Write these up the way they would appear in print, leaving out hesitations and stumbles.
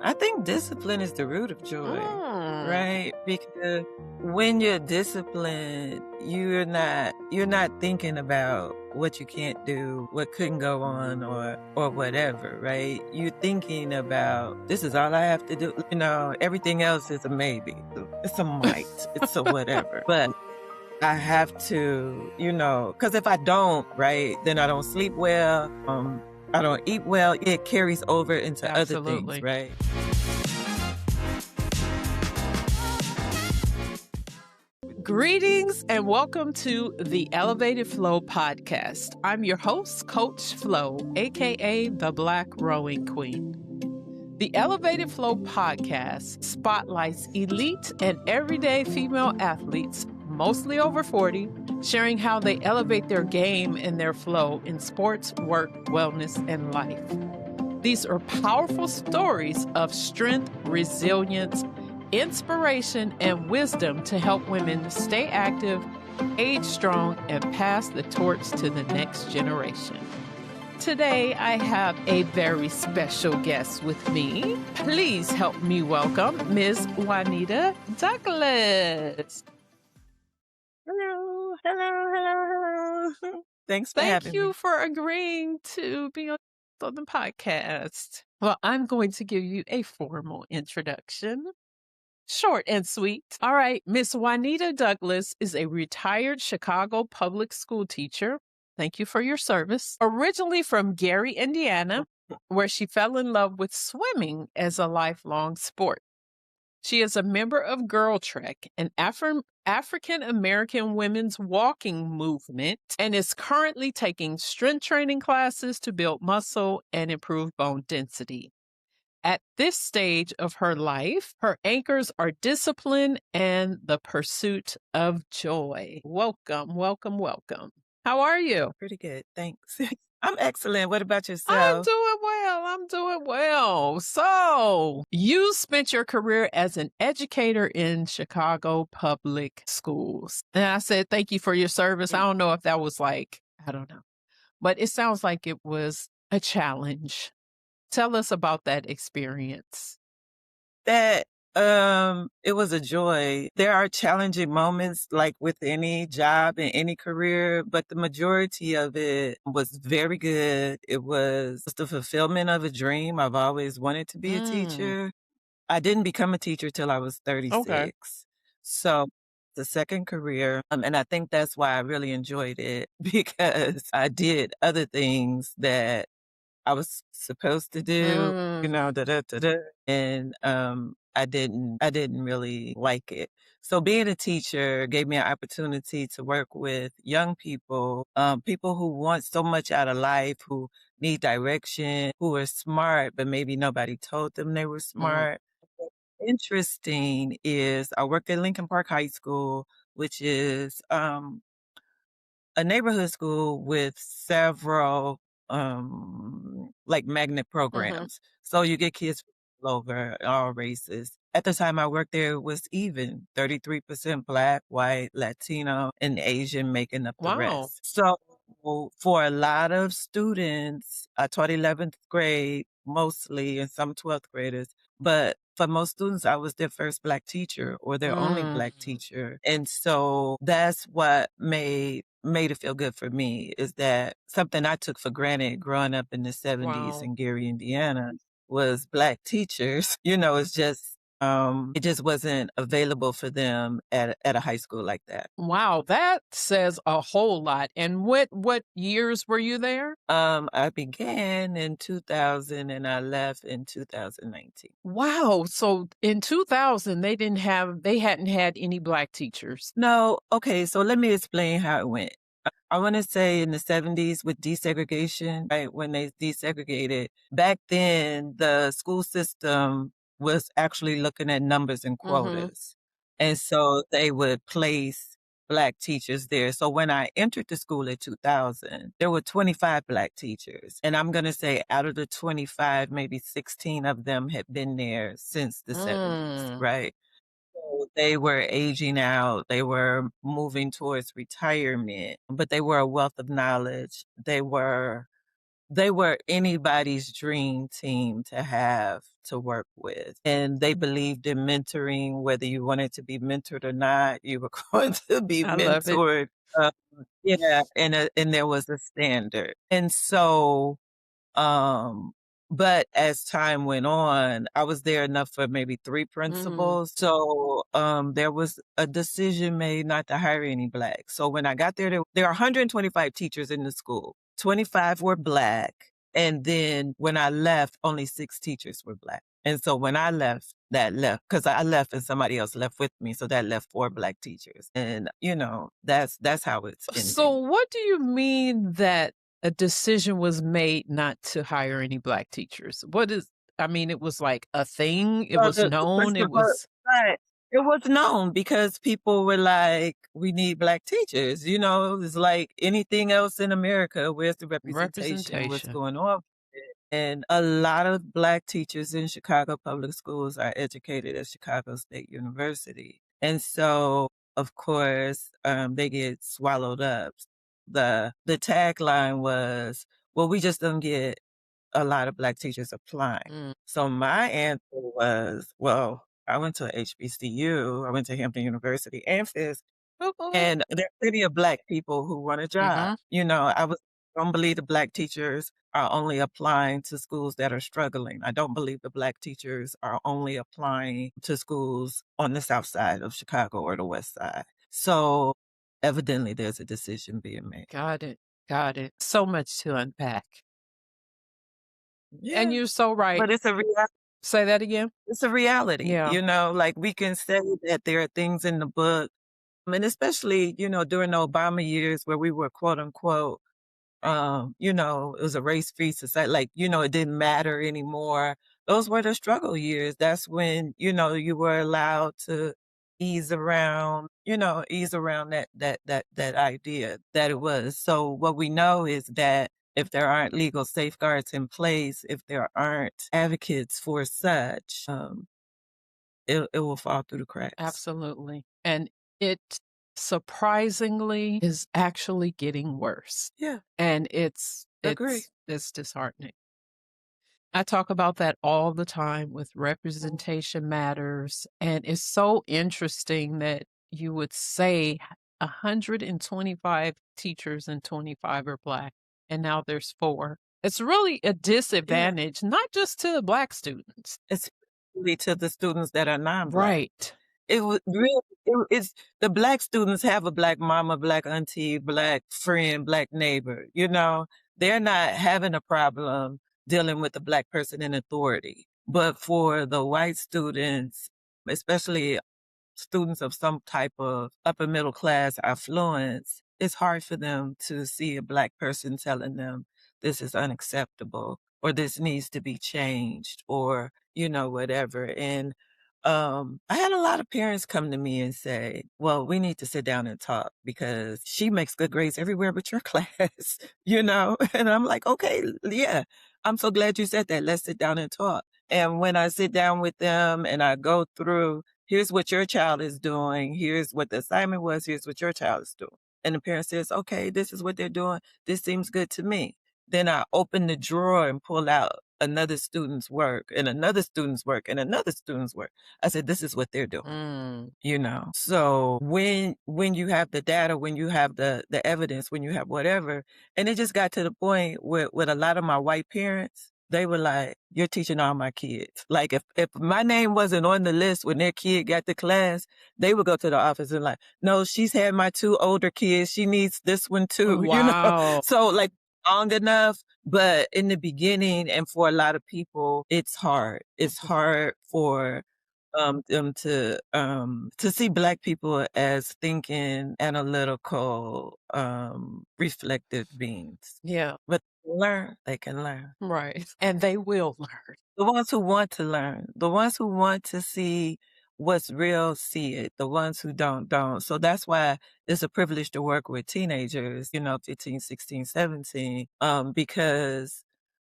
I think discipline is the root of joy, Mm. right? Because when you're disciplined, you're not thinking about what you can't do, what couldn't go on or whatever, right? You're thinking about this is all I have to do. Everything else is a maybe. It's a might. It's a whatever. But I have to, because if I don't, right, then I don't sleep well. I don't eat well. It carries over into other things, right? Greetings and welcome to the Elevated Flo Podcast. I'm your host, Coach Flo, aka the Black Rowing Queen. The Elevated Flo Podcast spotlights elite and everyday female athletes, mostly over 40, sharing how they elevate their game and their flow in sports, work, wellness, and life. These are powerful stories of strength, resilience, inspiration, and wisdom to help women stay active, age strong, and pass the torch to the next generation. Today, I have a very special guest with me. Please help me welcome Ms. Juanita Douglas. Hello, hello, hello, hello. Thanks for having me. Thank you for agreeing to be on the podcast. Well, I'm going to give you a formal introduction. Short and sweet. All right. Miss Juanita Douglas is a retired Chicago public school teacher. Thank you for your service. Originally from Gary, Indiana, where she fell in love with swimming as a lifelong sport. She is a member of GirlTrek, an African American women's walking movement, and is currently taking strength training classes to build muscle and improve bone density. At this stage of her life, her anchors are discipline and the pursuit of joy. Welcome, welcome, welcome. How are you? Pretty good. Thanks. I'm excellent. What about yourself? I'm doing well. So you spent your career as an educator in Chicago public schools. And I said, thank you for your service. I don't know if that was I don't know, but it sounds like it was a challenge. Tell us about that experience. That it was a joy. There are challenging moments like with any job and any career, but the majority of it was very good. It was the fulfillment of a dream. I've always wanted to be a teacher. I didn't become a teacher till I was 36. Okay. So the second career, and I think that's why I really enjoyed it because I did other things that I was supposed to do, and I didn't really like it. So being a teacher gave me an opportunity to work with young people, people who want so much out of life, who need direction, who are smart, but maybe nobody told them they were smart. What's interesting is I worked at Lincoln Park High School, which is a neighborhood school with several magnet programs. So you get kids from all over, all races. At the time I worked there, it was even 33% Black, white, Latino, and Asian making up the rest. So for a lot of students, I taught 11th grade mostly and some 12th graders, but for most students, I was their first Black teacher or their only Black teacher. And so that's what made it feel good for me, is that something I took for granted growing up in the 70s in Gary, Indiana, was Black teachers. It's just, it just wasn't available for them at a high school like that. Wow, that says a whole lot. And what years were you there? I began in 2000 and I left in 2019. Wow. So in 2000, they hadn't had any Black teachers. No. Okay. So let me explain how it went. I want to say in the 70s with desegregation, right? When they desegregated, back then the school system was actually looking at numbers and quotas. And so they would place Black teachers there. So when I entered the school in 2000, there were 25 Black teachers. And I'm going to say out of the 25, maybe 16 of them had been there since the 70s, right? So they were aging out. They were moving towards retirement, but they were a wealth of knowledge. They were they were anybody's dream team to have to work with. And they believed in mentoring, whether you wanted to be mentored or not, you were going to be I love it. mentored. Yeah, and there was a standard. And so um, but as time went on, I was there enough for maybe 3 principals. So, there was a decision made not to hire any Blacks. So when I got there are 125 teachers in the school. 25 were Black. And then when I left, only 6 teachers were Black. And so when I left, that left because I left and somebody else left with me. So that left 4 Black teachers. And, that's how it's So ending. what do you mean that a decision was made not to hire any Black teachers? I mean, it was like a thing, it Well, was the known, it principal, was right. It was known because people were like, "We need Black teachers." It's like anything else in America. Where's the representation? What's representation. going on? And a lot of Black teachers in Chicago public schools are educated at Chicago State University. And so, of course, they get swallowed up. The tagline was, "Well, we just don't get a lot of Black teachers applying." Mm. So my answer was, well, I went to HBCU, I went to Hampton University and Fisk, and there are plenty of Black people who want a job. Mhm. Don't believe the Black teachers are only applying to schools that are struggling. I don't believe the Black teachers are only applying to schools on the South Side of Chicago or the West Side. So evidently there's a decision being made. Got it. Got it. So much to unpack. And Yeah, you're so right. but it's a reality. Say that again? It's a reality, Yeah. like we can say that there are things in the book, and especially, during the Obama years where we were quote unquote, it was a race-free society, like, it didn't matter anymore. Those were the struggle years. That's when, you were allowed to ease around that idea that it was. So what we know is that if there aren't legal safeguards in place, if there aren't advocates for such, it will fall through the cracks. Absolutely. And it surprisingly is actually getting worse. Yeah, And it's agree. it's disheartening. I talk about that all the time with representation matters. And it's so interesting that you would say 125 teachers and 25 are Black, and now there's 4. It's really a Yeah, disadvantage, not just to the Black students. especially to the students that are non-Black. Right. It was really, it's the Black students have a Black mama, Black auntie, Black friend, Black neighbor. They're not having a problem dealing with a Black person in authority. But for the white students, especially students of some type of upper middle class affluence, it's hard for them to see a Black person telling them this is unacceptable or this needs to be changed or, whatever. And I had a lot of parents come to me and say, well, we need to sit down and talk because she makes good grades everywhere but your class, And I'm like, okay, yeah, I'm so glad you said that. Let's sit down and talk. And when I sit down with them and I go through, here's what your child is doing, here's what the assignment was, here's what your child is doing. And the parent says, okay, this is what they're doing. This seems good to me. Then I open the drawer and pull out another student's work and another student's work and another student's work. I said, this is what they're doing. So when you have the data, when you have the evidence, when you have whatever, and it just got to the point where with a lot of my white parents, they were like, you're teaching all my kids. Like if my name wasn't on the list when their kid got to class, they would go to the office and like, no, she's had my 2 older kids. She needs this one too, Wow. So like long enough. But in the beginning and for a lot of people, it's hard. It's hard for them to see Black people as thinking, analytical, reflective beings. Yeah. But they can learn. Right. And they will learn. The ones who want to learn, the ones who want to see what's real, see it. The ones who don't. So that's why it's a privilege to work with teenagers, 15, 16, 17, because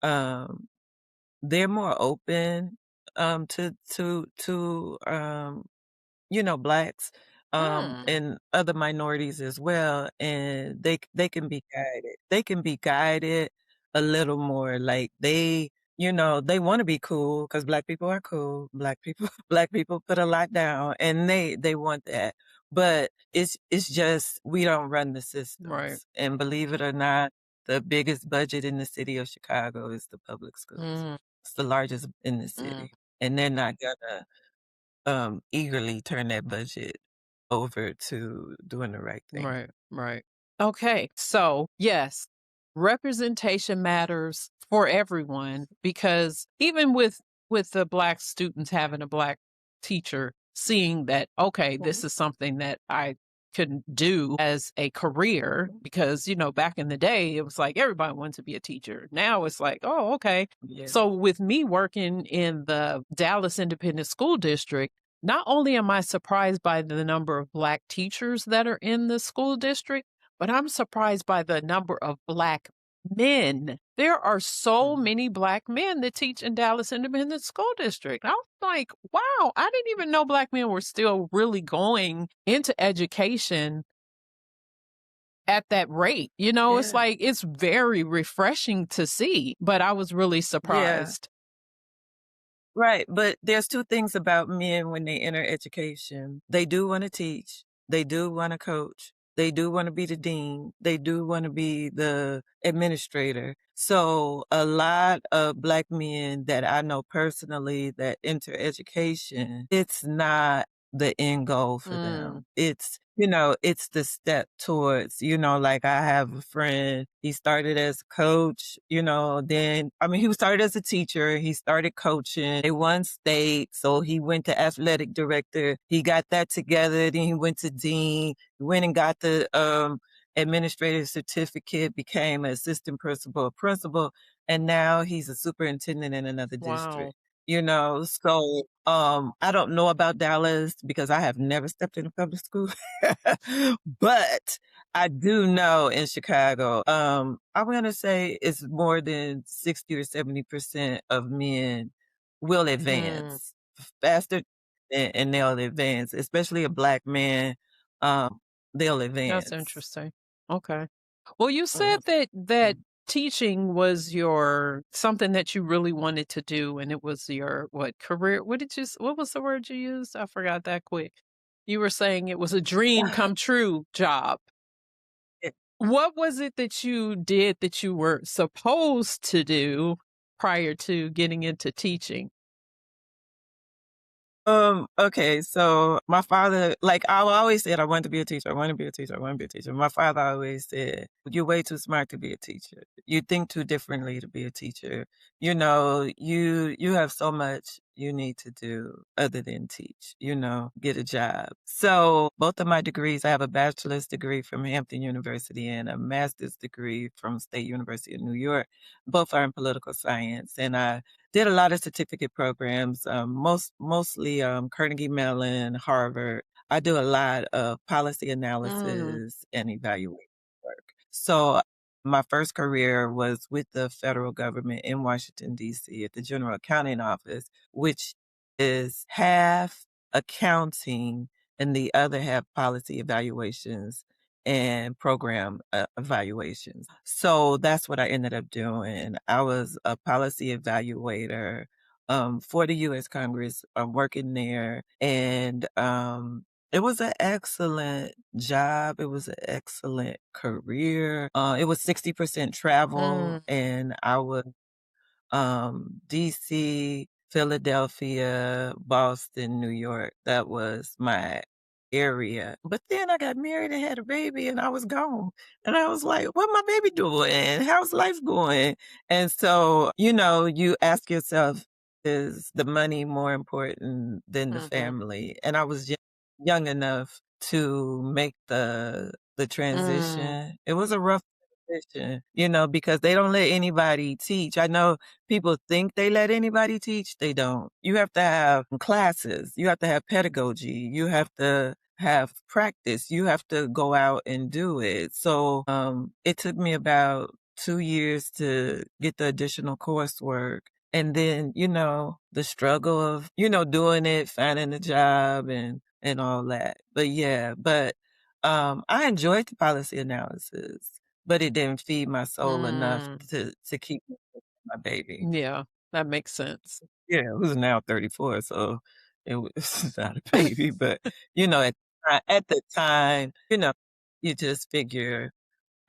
they're more open to Blacks and other minorities as well, and they can be guided. They can be guided a little more like they, they want to be cool because Black people are cool. Black people, Black people put a lot down, and they want that. But it's just we don't run the Right. systems, and believe it or not, the biggest budget in the city of Chicago is the public schools. Mm, It's the largest in the mm. city, and they're not gonna eagerly turn that budget over to doing the right thing. Right, right. Okay, so yes, representation matters for everyone because even with the black students having a black teacher, seeing that okay, this Mhm. is something that I could do as a career because back in the day it was like everybody wanted to be a teacher. Now it's like, oh, okay. Yeah. So with me working in the Dallas Independent School District, not only am I surprised by the number of Black teachers that are in the school district, but I'm surprised by the number of Black men. There are so Mhm. many Black men that teach in Dallas Independent School District. I was like, wow, I didn't even know Black men were still really going into education at that rate. It's Yeah. like, it's very refreshing to see, but I was really Yeah. surprised. Right, but there's 2 things about men when they enter education. They do wanna teach, they do wanna coach, they do wanna be the dean, they do wanna be the administrator. So, a lot of Black men that I know personally that enter education, it's not the end goal for Mm, them. It's the step towards, like I have a friend, he started as a coach, then, I mean, he started as a teacher, he started coaching, they won state, so he went to athletic director, he got that together, then he went to dean, went and got the, administrative certificate, became an assistant principal, a principal, and now he's a superintendent in another wow. district. So I don't know about Dallas because I have never stepped in a public school. But I do know in Chicago, I'm gonna say it's more than 60 or 70% of men will Mm. advance faster and they'll advance, especially a Black man, they'll That's advance. interesting. Okay. Well, you said Mhm. that teaching was your something that you really wanted to do, and it was your what career? What was the word you used? I forgot that quick. You were saying it was a dream come true job. What was it that you did that you were supposed to do prior to getting into teaching? Okay, so my father, like I always said, I wanted to be a teacher. I want to be a teacher. I want to be a teacher. My father always said, "You're way too smart to be a teacher. You think too differently to be a teacher. You have so much you need to do other than teach. Get a job." So both of my degrees, I have a bachelor's degree from Hampton University and a master's degree from State University of New York. Both are in political science, and I did a lot of certificate programs, mostly Carnegie Mellon, Harvard. I do a lot of policy Mm, analysis and evaluation work. So my first career was with the federal government in Washington, D.C. at the General Accounting Office, which is half accounting and the other half policy evaluations and program evaluations. So that's what I ended up doing. I was a policy evaluator for the U.S. Congress, working there, and it was an excellent job. It was an excellent career. It was 60% travel, mm, and I was DC, Philadelphia, Boston, New York. That was my area. But then I got married and had a baby and I was gone. And I was like, what my baby doing? How's life going? And so, you ask yourself, is the money more important than the mhm, family? And I was young enough to make the mm, transition. It was a rough transition, because they don't let anybody teach. I know people think they let anybody teach, they don't. You have to have classes, you have to have pedagogy, you have to have practice, you have to go out and do it. So it took me about 2 years to get the additional coursework. And then, the struggle of, doing it, finding a job and all that. But yeah, I enjoyed the policy analysis. but it didn't feed my soul enough Mm, to keep my baby. yeah, that makes sense. Yeah, who's now 34, so it was not a baby, but, at the time, you just figure,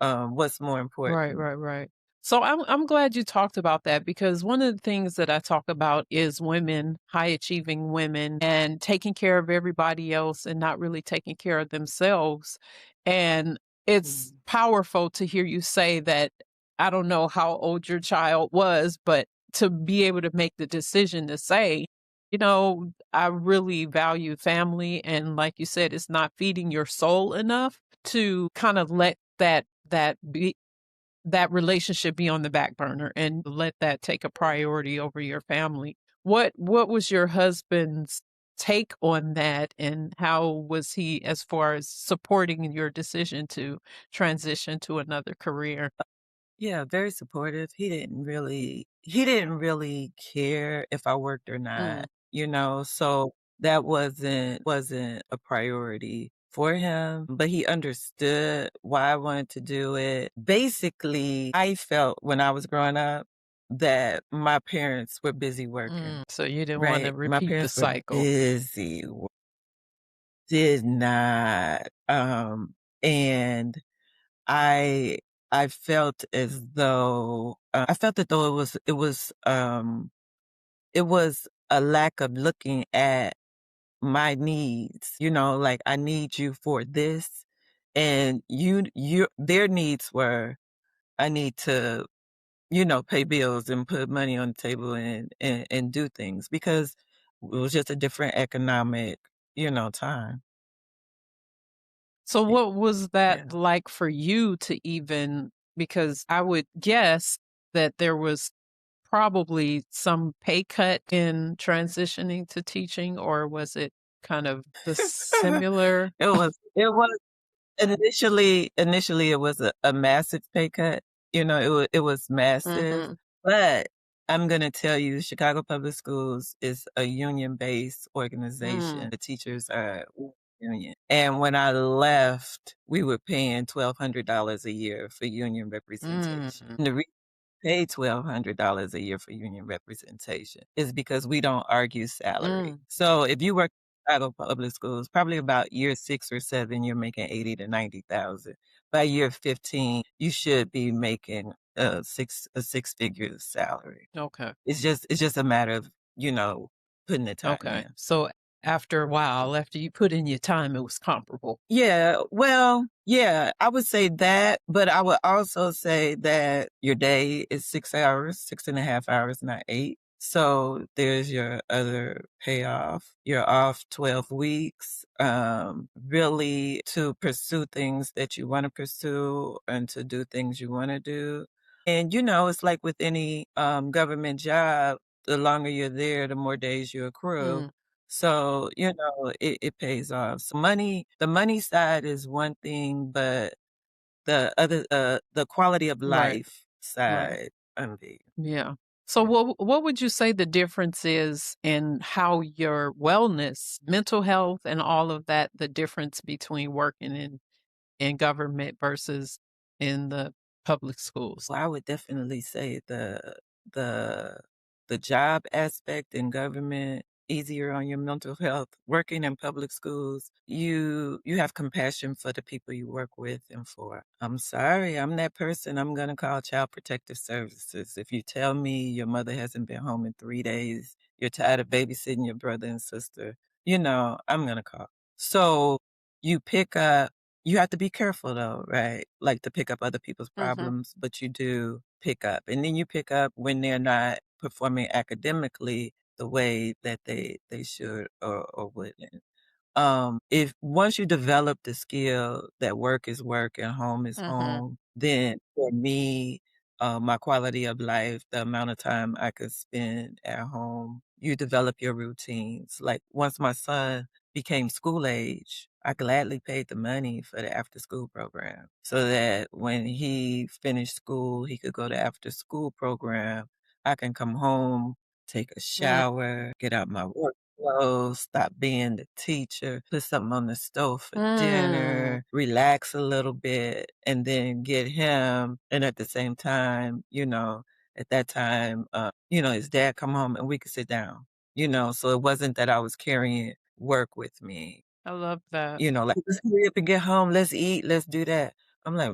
what's more Right, important. right, right. So I'm glad you talked about that because one of the things that I talk about is women, high achieving women, and taking care of everybody else and not really taking care of themselves. And it's Mm. powerful to hear you say that. I don't know how old your child was, but to be able to make the decision to say, I really value family. And like you said, it's not feeding your soul enough to kind of let that relationship be on the back burner and let that take a priority over your family. What was your husband's take on that, and how was he as far as supporting your decision to transition to another career? Yeah, very supportive. He didn't really care if I worked or Mm, not, so that wasn't a priority for him, but he understood why I wanted to do it. Basically, I felt when I was growing up that my parents were busy working, so you didn't want to right? My repeat the parents were cycle. busy, did not, and I I felt as though I felt that though it was a lack of looking at my needs, like I need you for this, and their needs were I need to, pay bills and put money on the table and do things because it was just a different economic, time. So Y- what was that Yeah. like for you to even, because I would guess that there was probably some pay cut in transitioning to teaching, or was it kind of the similar? It was initially, it was a massive pay cut, it was massive, Mhm, but I'm gonna tell you, Chicago Public Schools is a union-based mm, organization. The teachers are union, and when I left, we were paying $1,200 a year for union representation. mm, And the pay $1,200 a year for union representation is because we don't argue salary. mm. So if you work in Chicago Public Schools, probably about year 6 or 7, you're making 80 to 90,000. By year 15, you should be making a six-figure salary. Okay, It's just a matter of, putting the time okay. in. So after a while, after you put in your time, it was comparable. Yeah, well, yeah, I would say that, but I would also say that your day is 6 hours, 6.5 hours, not 8. So there's your other payoff. You're off 12 weeks, really to pursue things that you want to pursue and to do things you want to do. And, it's like with any government job, the longer you're there, the more days you accrue. Mm, So, it pays off. So the money side is one thing, but the quality of right, life right. side, big. Yeah. So Yeah. what would you say the difference is in how your wellness, mental health, and all of that, the difference between working in government versus in the public schools? Well, I would definitely say the the job aspect in government easier on your mental health. Working in public schools, you have compassion for the people you work with and for. I'm sorry, I'm that person. I'm gonna call Child Protective Services. If you tell me your mother hasn't been home in 3 days, you're tired of babysitting your brother and sister, I'm gonna call. So you pick up you have to be careful though, right? Like to pick up other people's Mhm. problems, but you do pick up. And then you pick up when they're not performing academically the way that they should or wouldn't. If once you develop the skill that work is work and home is Mhm. home, then for me, my quality of life, the amount of time I could spend at home, you develop your routines. Like once my son became school age, I gladly paid the money for the after school program so that when he finished school, he could go to after school program. I can come home, take a Mm. shower, get out my work clothes, stop being the teacher, put something on the stove for Mm, dinner, relax a little bit, and then get him. And at the same time, at that time, his dad come home and we could sit down, so it wasn't that I was carrying work with me. I love that. Like, "Let's hurry up and get home. Let's eat. Let's do that." I'm like,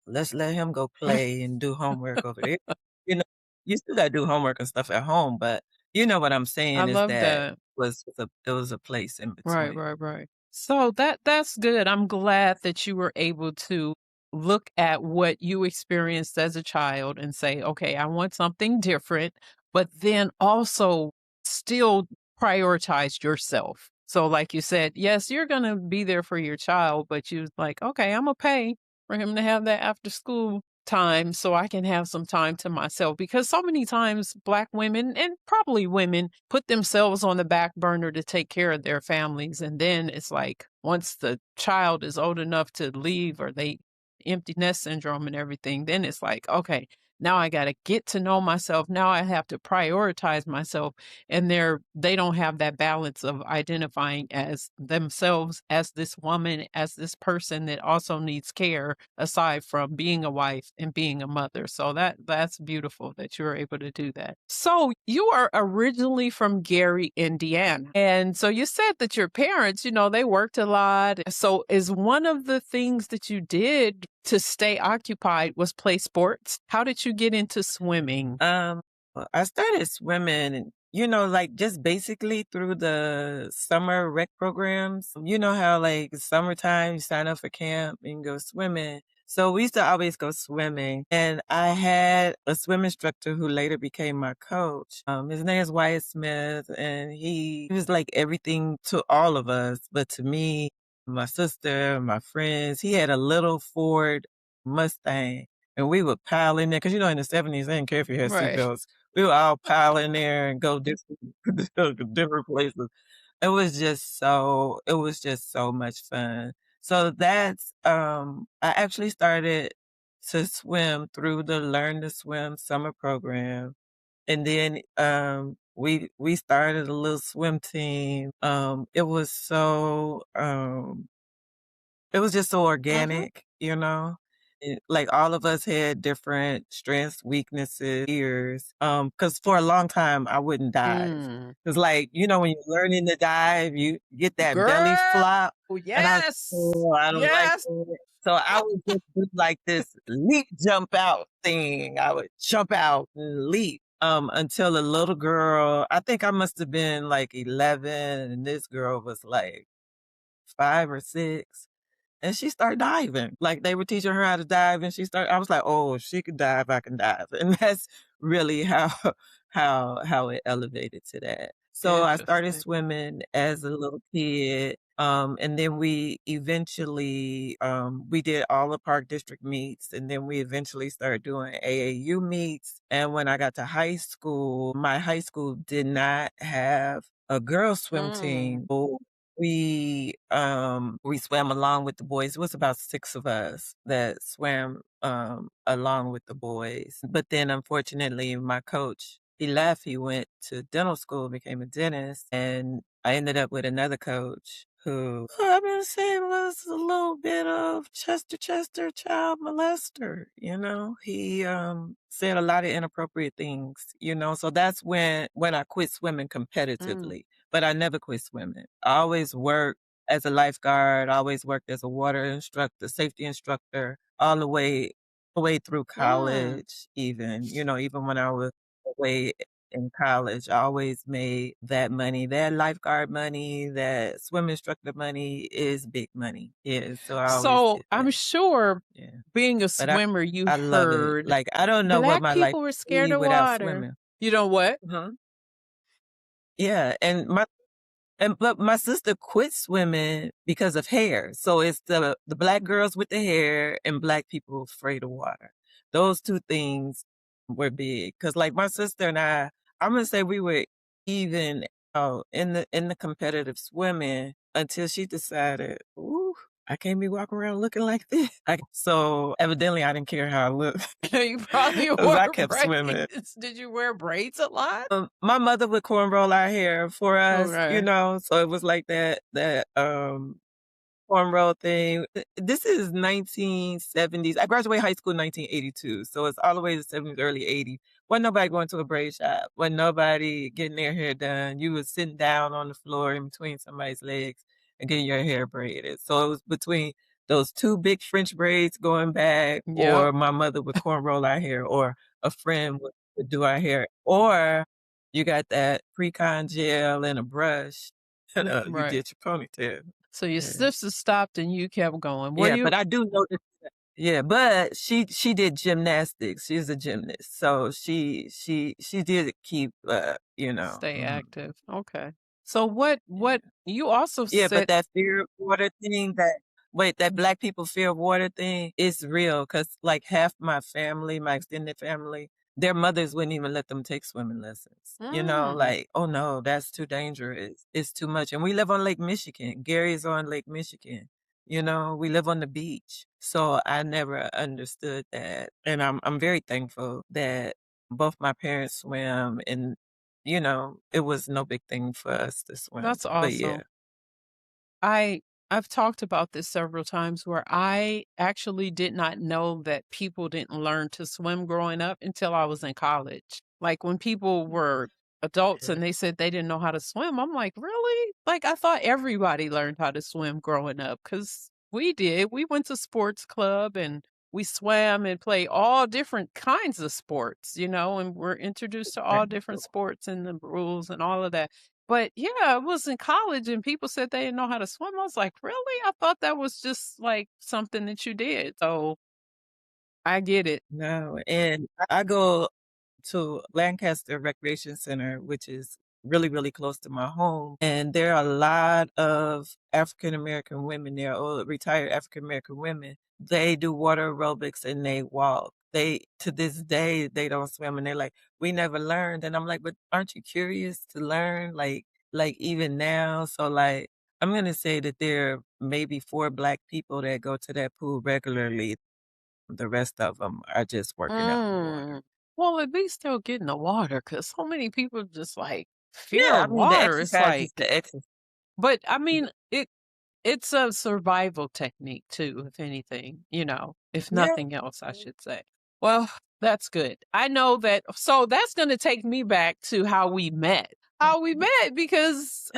let's let him go play and do homework over there." You know, you still gotta do homework and stuff at home, but you know what I'm I saying is love that that. it was a place in Right, between. right, right. So that's good. I'm glad that you were able to look at what you experienced as a child and say, okay, I want something different, but then also still prioritize yourself. So, like you said, yes, you're going to be there for your child, but you was like, okay, I'm going to pay for him to have that after school time so I can have some time to myself. Because so many times, Black women and probably women put themselves on the back burner to take care of their families. And then it's like once the child is old enough to leave or they empty nest syndrome and everything, then it's like, okay, now I got to get to know myself. Now I have to prioritize myself. And they don't have that balance of identifying as themselves, as this woman, as this person that also needs care aside from being a wife and being a mother. So that's beautiful that you're able to do that. So you are originally from Gary, Indiana. And so you said that your parents, they worked a lot. So is one of the things that you did to stay occupied was play sports? How did you get into swimming? I started swimming and, like just basically through the summer rec programs. You know how like summertime you sign up for camp and go swimming. So we used to always go swimming. And I had a swim instructor who later became my coach. His name is Wyatt Smith, and he was like everything to all of us, but to me, my sister, my friends, he had a little Ford Mustang. And we would pile in there because, in the 70s, they didn't care if you had Right. seatbelts. We would all pile in there and go different, different places. It was just so much fun. So I actually started to swim through the Learn to Swim summer program. And then, we started a little swim team. It was just so Mhm. organic, like all of us had different strengths, weaknesses, fears. Cause for a long time I wouldn't dive. Mm. Cause like, when you're learning to dive, you get that belly Girl, flop. And I was, yes. oh, I don't like Yes. it. So I would just do like this leap jump out thing. I would jump out and leap. Until a little girl, I think I must have been like 11, and this girl was like 5 or 6. And she started diving. Like, they were teaching her how to dive, and I was like, "Oh, if she could dive, I can dive." And that's really how how it elevated to that. So I started Interesting. swimming as a little kid, and then we did all the park district meets, and then we eventually started doing AAU meets. And when I got to high school, my high school did not have a girls swim Mm. team. We swam along with the boys. It was about 6 of us that swam, along with the boys. But then unfortunately, my coach, he left. He went to dental school, became a dentist, and I ended up with another coach who I'm gonna say was a little bit of Chester child molester, He, said a lot of inappropriate things, So that's when I quit swimming Mm. competitively, but I never quit swimming. I always worked as a lifeguard, I always worked as a water instructor, safety instructor, all the way through Mm. college even, even when I was away in college, I always made that money. That lifeguard money, that swim instructor money is big money. Yeah, so I always So did I'm that. sure Yeah. being a But swimmer, you I love it. heard Like, I don't know what Black my life people were would scared be of without water. swimming. You know what? Uh-huh. Yeah, but my sister quit swimming because of hair. So it's the Black girls with the hair and Black people afraid of water. Those 2 things were big. Cause like my sister and I'm gonna say we were even, in the competitive swimming until she decided, "Ooh." I can't be walking around looking like this. So evidently I didn't care how I looked You probably because wore I kept swimming. braids. Did you wear braids a lot? My mother would cornroll our hair for us, Okay. so it was like that cornrow thing. This is 1970s. I graduated high school in 1982, so it's all the way to the 70s, early 80s. Wasn't nobody going to a braid shop. Wasn't nobody getting their hair done. You was sitting down on the floor in between somebody's legs and getting your hair braided. So it was between those two big French braids going back, Yep. or my mother would cornroll our hair, or a friend would do our hair, or you got that pre-con gel and a brush, and you Right. did your ponytail. So your Yeah. sisters stopped and you kept going. Were Yeah, you but I do know that yeah, but she did gymnastics. She's a gymnast. So she did keep stay mhm. active? Okay. So what you also Yeah, but said that fear of water thing, that black people fear of water thing is real. Cause like half my family, my extended family, their mothers wouldn't even let them take swimming lessons. mm, Like, "Oh, no, that's too dangerous. It's too much." And we live on Lake Michigan. Gary is on Lake Michigan. We live on the beach. So I never understood that. And I'm very thankful that both my parents swim and, it was no big thing for us to swim. that's But yeah. awesome. I I've talked about this several times where I actually did not know that people didn't learn to swim growing up until I was in college. Like when people were adults and they said they didn't know how to swim, I'm like, really? Like I thought everybody learned how to swim growing up because we did. We went to sports club and we swam and played all different kinds of sports, and we're introduced to all different sports and the rules and all of that. But yeah, I was in college and people said they didn't know how to swim. I was like, really? I thought that was just like something that you did. So I get it. No, and I go to Lancaster Recreation Center, which is really, really close to my home. And there are a lot of African American women there, or retired African American women. They do water aerobics and they walk. To this day, they don't swim and they're like, we never learned. And I'm like, but aren't you curious to learn? Like even now. So like, I'm going to say that there are maybe 4 Black people that go to that pool regularly. The rest of them are just working out in the water. Mm. Well, at least they'll get in the water because so many people just like fear Yeah, I mean, the water. It's exercise is like, the exercise. but I mean, it's a survival technique too, if anything, if Yeah. nothing else, I should say. Well, that's good. I know that. So that's going to take me back to how we met. How we met because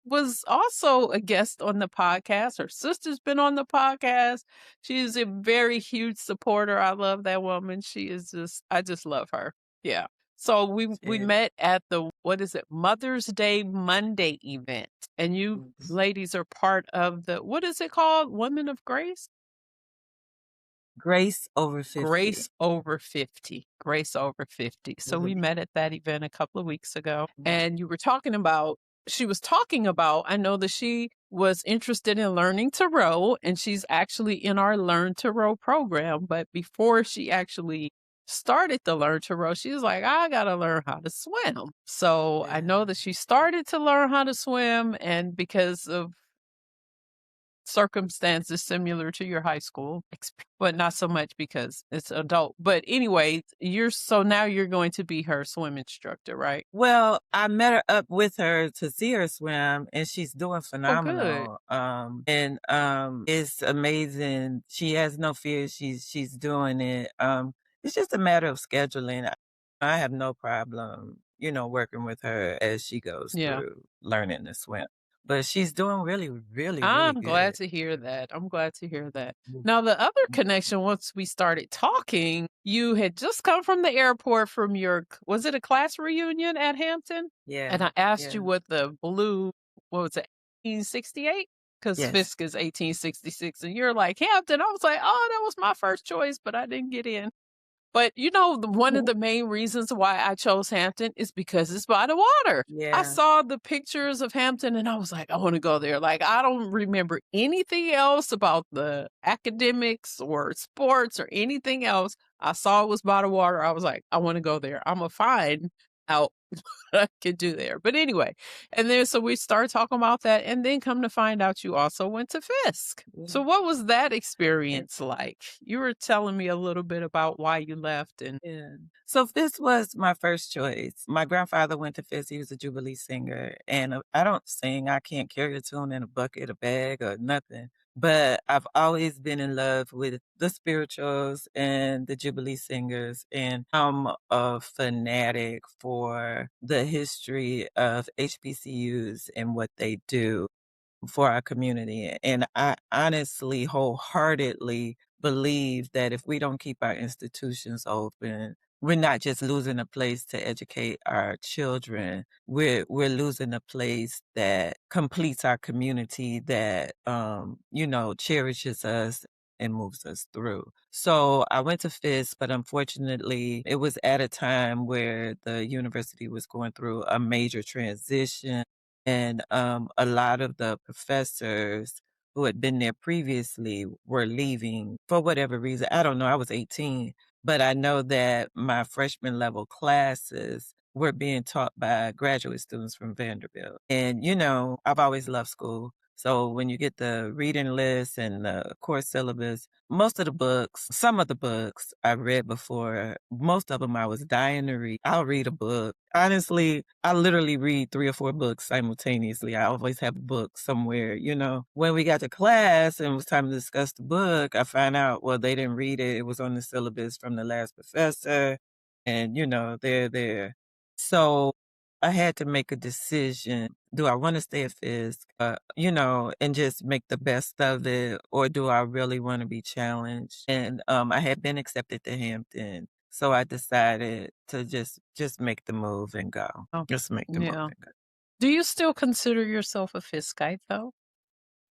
was also a guest on the podcast. Her sister's been on the podcast. She's a very huge supporter. I love that woman. I just love her. Yeah. So we Yeah. met at the what is it, Mother's Day Monday event. And you Mhm. ladies are part of the what is it called? Women of Grace? Grace over 50. Grace over 50. Grace over 50. So we Mhm. met at that event a couple of weeks ago. Mhm. And she was talking about, I know that she was interested in learning to row, and she's actually in our Learn to Row program. But before she actually started to learn to row, she was like, I got to learn how to swim. So I know Yeah. that she started to learn how to swim, and because of circumstances similar to your high school, but not so much because it's adult. But anyway, now you're going to be her swim instructor, right? Well, I met her up with her to see her swim and she's doing Oh, good. phenomenal. And it's amazing. She has no fear. She's doing it. It's just a matter of scheduling. I have no problem, working with her as she goes Yeah. through learning to swim. But she's doing really, really, really I'm glad good. to hear that. I'm glad to hear that. Mhm. Now, the other connection, once we started talking, you had just come from the airport from was it a class reunion at Hampton? And Yeah. I asked you Yeah. what what was it, 1868? Because Yes. Fisk is 1866. And you're like, Hampton. I was like, oh, that was my first choice, but I didn't get in. But one of the main reasons why I chose Hampton is because it's by the water. I Yeah. saw the pictures of Hampton and I was like, I want to go there. Like, I don't remember anything else about the academics or sports or anything else. I saw it was by the water. I was like, I want to go there. I'm going to find out I could do there. But anyway, and then so we start talking about that, and then come to find out you also went to Fisk. So Yeah. what was that experience like? You were telling me a little bit about why you left and Yeah. So Fisk was my first choice. My grandfather went to Fisk. He was a Jubilee singer. And I don't sing. I can't carry a tune in a bucket, a bag, or nothing. But I've always been in love with the spirituals and the Jubilee singers. And I'm a fanatic for the history of HBCUs and what they do for our community. And I honestly, wholeheartedly believe that if we don't keep our institutions open, we're not just losing a place to educate our children. We're losing a place that completes our community, that cherishes us and moves us through. So I went to Fisk, but unfortunately, it was at a time where the university was going through a major transition. And a lot of the professors who had been there previously were leaving for whatever reason. I don't know. I was 18, but I know that my freshman level classes were being taught by graduate students from Vanderbilt. And, I've always loved school. So when you get the reading list and the course syllabus, most of the books, some of the books I read before, most of them I was dying to read. I'll read a book. Honestly, I literally read 3 or 4 books simultaneously. I always have a book somewhere, When we got to class and it was time to discuss the book, I found out, well, they didn't read it. It was on the syllabus from the last professor. And, they're there. So I had to make a decision. Do I want to stay at Fisk, and just make the best of it, or do I really want to be challenged? And I had been accepted to Hampton, so I decided to just make the move and go. oh, Just make the move yeah. and go. Do you still consider yourself a Fiskite though?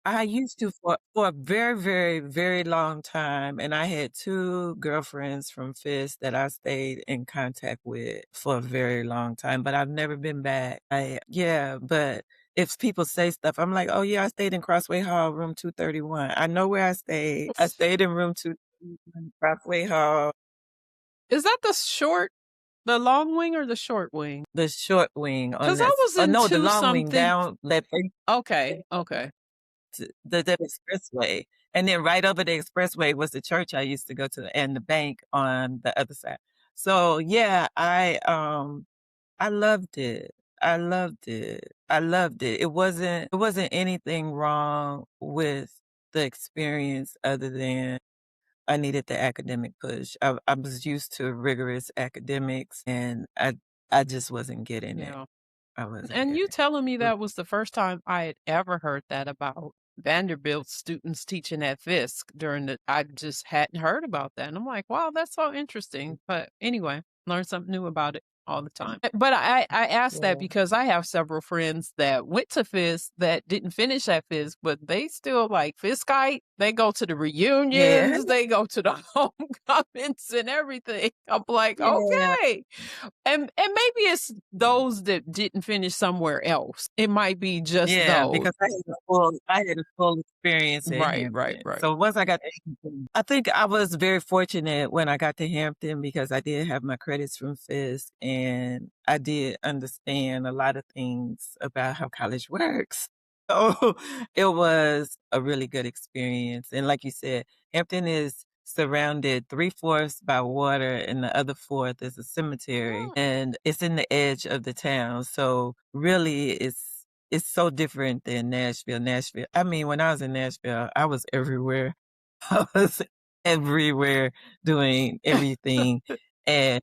I used to for a very, very, very long time, and I had 2 girlfriends from Fisk that I stayed in contact with for a very long time, but I've never been back. But if people say stuff, I'm like, "Oh, yeah, I stayed in Crossway Hall, room 231." I know where I stayed. I stayed in room 231, Crossway Hall. Is that the long wing or the short wing? The short wing on Because I that was in no, the long wing something. down that Okay, okay. the expressway. And then right over the expressway was the church I used to go to and the bank on the other side. So yeah, I loved it. I loved it. I loved it. It wasn't anything wrong with the experience other than I needed the academic push. I was used to rigorous academics and I just wasn't getting it. Yeah. I wasn't And you getting telling me it. that was the first time I had ever heard that about Vanderbilt students teaching at Fisk I just hadn't heard about that. And I'm like, wow, that's so interesting. But anyway, learn something new about it all the time. But I asked that Yeah. because I have several friends that went to Fisk that didn't finish at Fisk, but they still like Fiskite. They go to the Yeah. reunions, they go to the homecomings and everything. I'm like, Yeah. okay. And maybe it's those that didn't finish somewhere else. It might be just Yeah, those. because I had a full experience at Right, Hampton. right. So once I got to Hampton, I think I was very fortunate when I got to Hampton because I did have my credits from Fisk and I did understand a lot of things about how college works. So it was a really good experience. And like you said, Hampton is surrounded 3/4 by water and the other fourth is a cemetery. Mm. And it's in the edge of the town. So really it's so different than Nashville. I mean, when I was in Nashville, I was everywhere. I was everywhere doing everything. And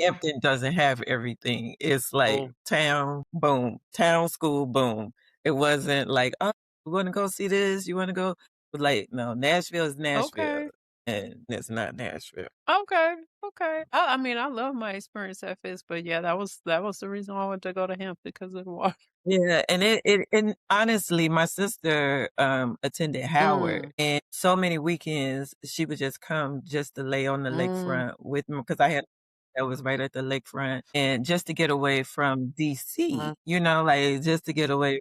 Hampton doesn't have everything. It's like Oh, town, boom, town, school, boom. It wasn't like, oh, you want to go see this? You want to go? But like, no, Nashville is Nashville, okay. and it's not Nashville. Okay. Okay. I mean, I love my experience at Fisk, but yeah, that was the reason why I wanted to go to Hampton because of the water. Yeah, and honestly, my sister attended Howard, Mm, and so many weekends she would just come just to lay on the mm, lakefront with me because I had that was right at the lakefront, and just to get away from mm. DC, like just to get away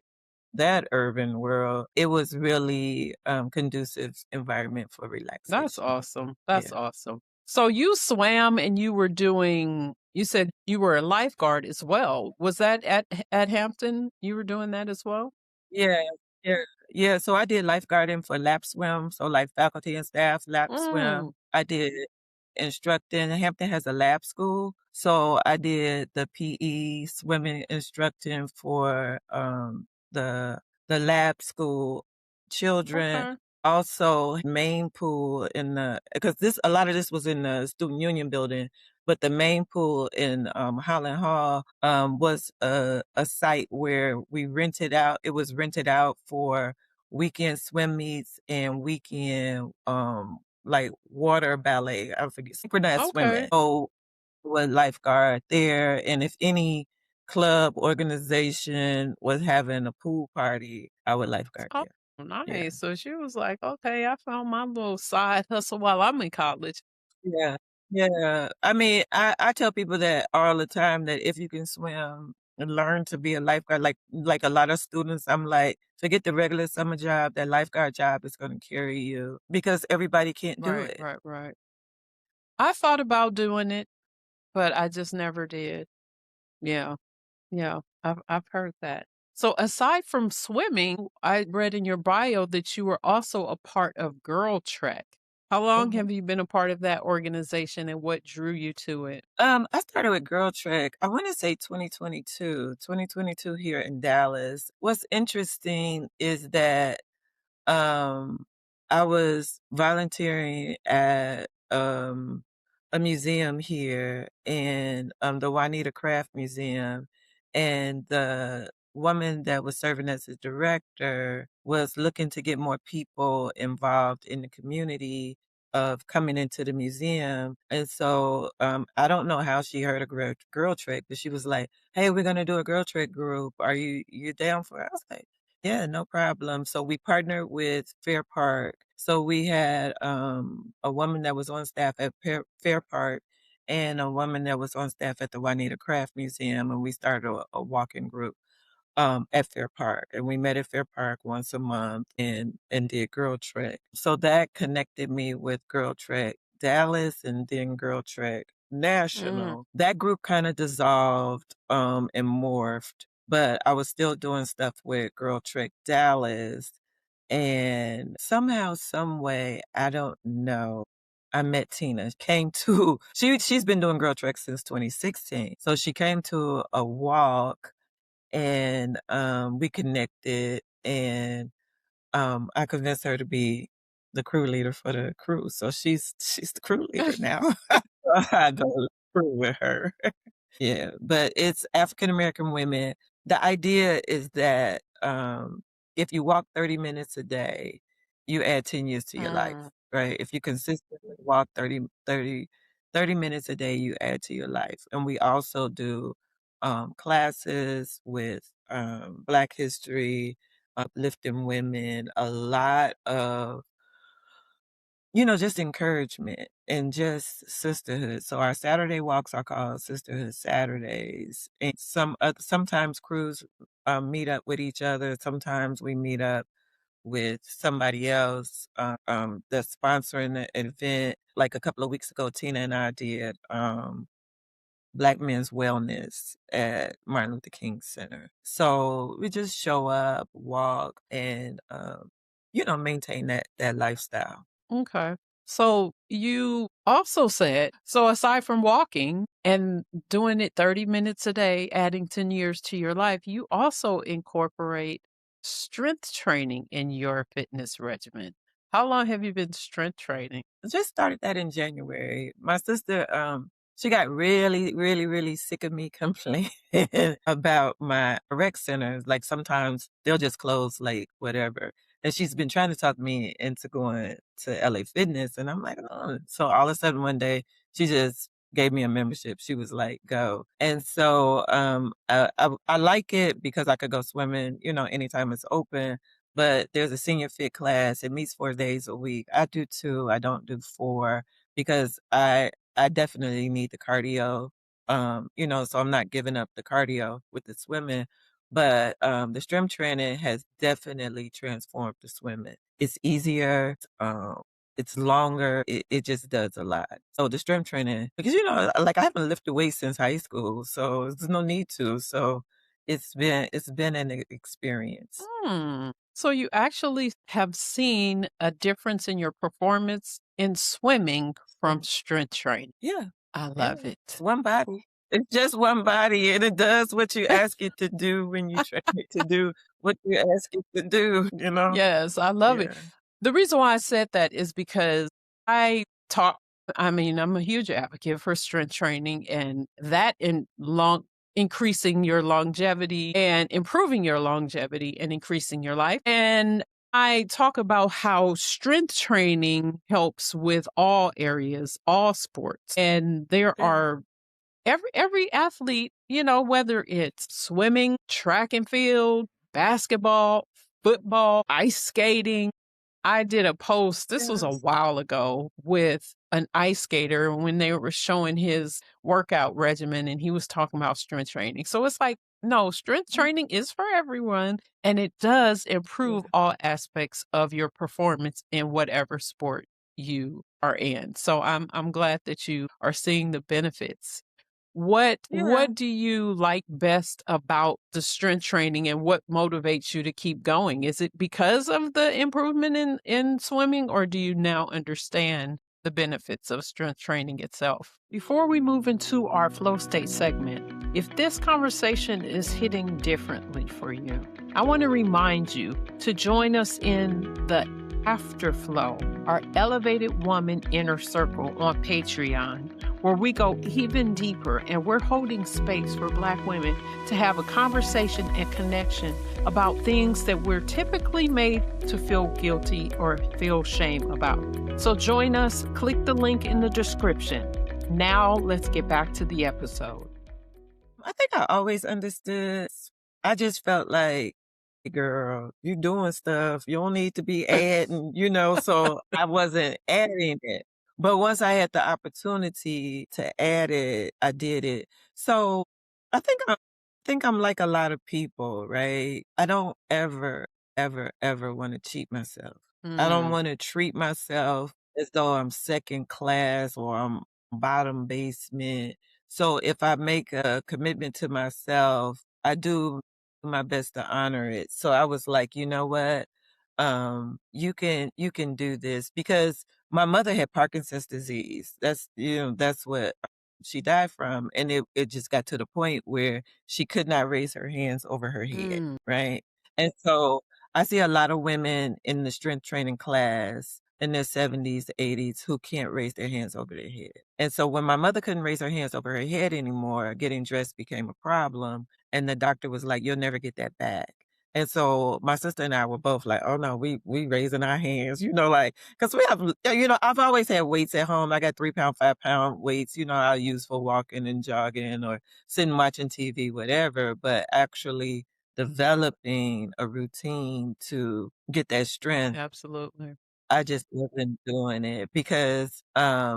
that urban world. It was really conducive environment for That's relaxation. awesome. That's Yeah. awesome. So you swam and you were doing You said you were a lifeguard as well. Was that at Hampton? You were doing that as well? Yeah, yeah, yeah, so I did lifeguarding for lap swim, so, like, faculty and staff lap swim. Mm, I did instructing. Hampton has a lab school, so I did the PE swimming instructing for, the lab school children. okay. Also, main pool in the because this a lot of this was in the Student Union building, but the main pool in, Highland Hall, was a site where we rented out it was rented out for weekend swim meets and weekend, like, water ballet, I forget synchronized Okay. swimming. So, was lifeguard there, and if any club, organization was having a pool party, I would lifeguard Oh, there. Yeah. nice. So she was like, okay, I found my little side hustle while I'm in college. Yeah, yeah. I mean, I tell people that all the time that if you can swim and learn to be a lifeguard, like a lot of students, I'm like, forget the regular summer job, that lifeguard job is gonna carry you because everybody can't do Right, it. right, right. I thought about doing it, but I just never did. Yeah. Yeah, I've heard that. So aside from swimming, I read in your bio that you were also a part of GirlTrek. How long Mhm. have you been a part of that organization and what drew you to it? I started with GirlTrek, I wanna say 2022 here in Dallas. What's interesting is that I was volunteering at, a museum here and, the Juanita Craft Museum, and the woman that was serving as the director was looking to get more people involved in the community of coming into the museum, and so, I don't know how she heard of Girl Trek, but she was like, "Hey, we're gonna do a Girl Trek group. Are you down for it?" I was like, yeah, no problem. So we partnered with Fair Park. So we had a woman that was on staff at Fair Park and a woman that was on staff at the Juanita Craft Museum, and we started a walking group at Fair Park, and we met at Fair Park once a month and did Girl Trek. So that connected me with Girl Trek Dallas and then Girl Trek Mm, National. That group kind of dissolved and morphed, but I was still doing stuff with Girl Trek Dallas, and somehow, some way, I don't know. I met Tina. Came to she's been doing Girl Trek since 2016. So she came to a walk and, we connected, and, I convinced her to be the crew leader for the cruise, so she's the crew leader now. So I go to the crew with her. Yeah, but it's African American women. The idea is that, if you walk 30 minutes a day, you add 10 years to your life, mm, right? If you consistently walk 30 minutes a day, you add to your life. And we also do, classes with, Black history, uplifting women, a lot of just encouragement and just sisterhood. So our Saturday walks are called Sisterhood Saturdays. And sometimes crews meet up with each other. Sometimes we meet up with somebody else that's sponsoring the event. Like a couple of weeks ago, Tina and I did Black Men's Wellness at Martin Luther King Center. So we just show up, walk, and maintain that lifestyle. okay. So you also said, so aside from walking and doing it 30 minutes a day, adding 10 years to your life, you also incorporate strength training in your fitness regimen. How long have you been strength training? I just started that in January. My sister, she got really, really, really sick of me complaining about my rec centers. Like sometimes they'll just close late, whatever. And she's been trying to talk me into going to LA Fitness. And I'm like, oh. So all of a sudden one day, she just gave me a membership. She was like, go. And so I like it because I could go swimming, anytime it's open, but there's a senior fit class. It meets 4 days a week. I do two. I don't do four because I definitely need the cardio. So I'm not giving up the cardio with the swimming, but the strength training has definitely transformed the swimming. It's easier. it's longer. It just does a lot. So the strength training, because, like I haven't lifted weights since high school, so there's no need to. So it's been an experience. So you actually have seen a difference in your performance in swimming from Mm. strength training. Yeah. I Yeah. love it. One body. It's just one body, and it does what you ask it to do when you train it to do what you ask it to do, you know? Yes, I love it. Yeah. The reason why I said that is because I talk I mean, I'm a huge advocate for strength training and that in long increasing your longevity and improving your longevity and increasing your life. And I talk about how strength training helps with all areas, all sports. And there Yeah. are every athlete, whether it's swimming, track and field, basketball, football, ice skating. I did a post, this was a Yes. while ago, with an ice skater when they were showing his workout regimen and he was talking about strength training. So it's like, no, strength Mm. training is for everyone and it does Yeah. improve all aspects of your performance in whatever sport you are in. So I'm glad that you are seeing the benefits. What Yeah. what do you like best about the strength training and what motivates you to keep going? Is it because of the improvement in swimming or do you now understand the benefits of strength training itself? Before we move into our flow state segment, if this conversation is hitting differently for you, I want to remind you to join us in the Afterflow, our Elevated Woman Inner Circle on Patreon, where we go even deeper and we're holding space for Black women to have a conversation and connection about things that we're typically made to feel guilty or feel shame about. So join us, click the link in the description. Now let's get back to the episode. I think I always understood. I just felt like, girl, you doing stuff. You don't need to be adding, so I wasn't adding it. But once I had the opportunity to add it, I did it. So I think I'm like a lot of people, right? I don't ever, ever, ever want to cheat myself. I don't want to treat myself as though I'm second class or I'm bottom basement. So if I make a commitment to myself, I do my best to honor it. So I was like, you know what? You can do this because my mother had Parkinson's disease. That's what she died from. And it just got to the point where she could not raise her hands over her head. Right. And so I see a lot of women in the strength training class in their 70s, 80s who can't raise their hands over their head. And so when my mother couldn't raise her hands over her head anymore, getting dressed became a problem. And the doctor was like, you'll never get that back. And so my sister and I were both like, oh no, we raising our hands, like, cause we have, I've always had weights at home. I got 3 pound, 5 pound weights, I use for walking and jogging or sitting watching TV, whatever, but actually developing a routine to get that strength. Absolutely. I just wasn't doing it because, I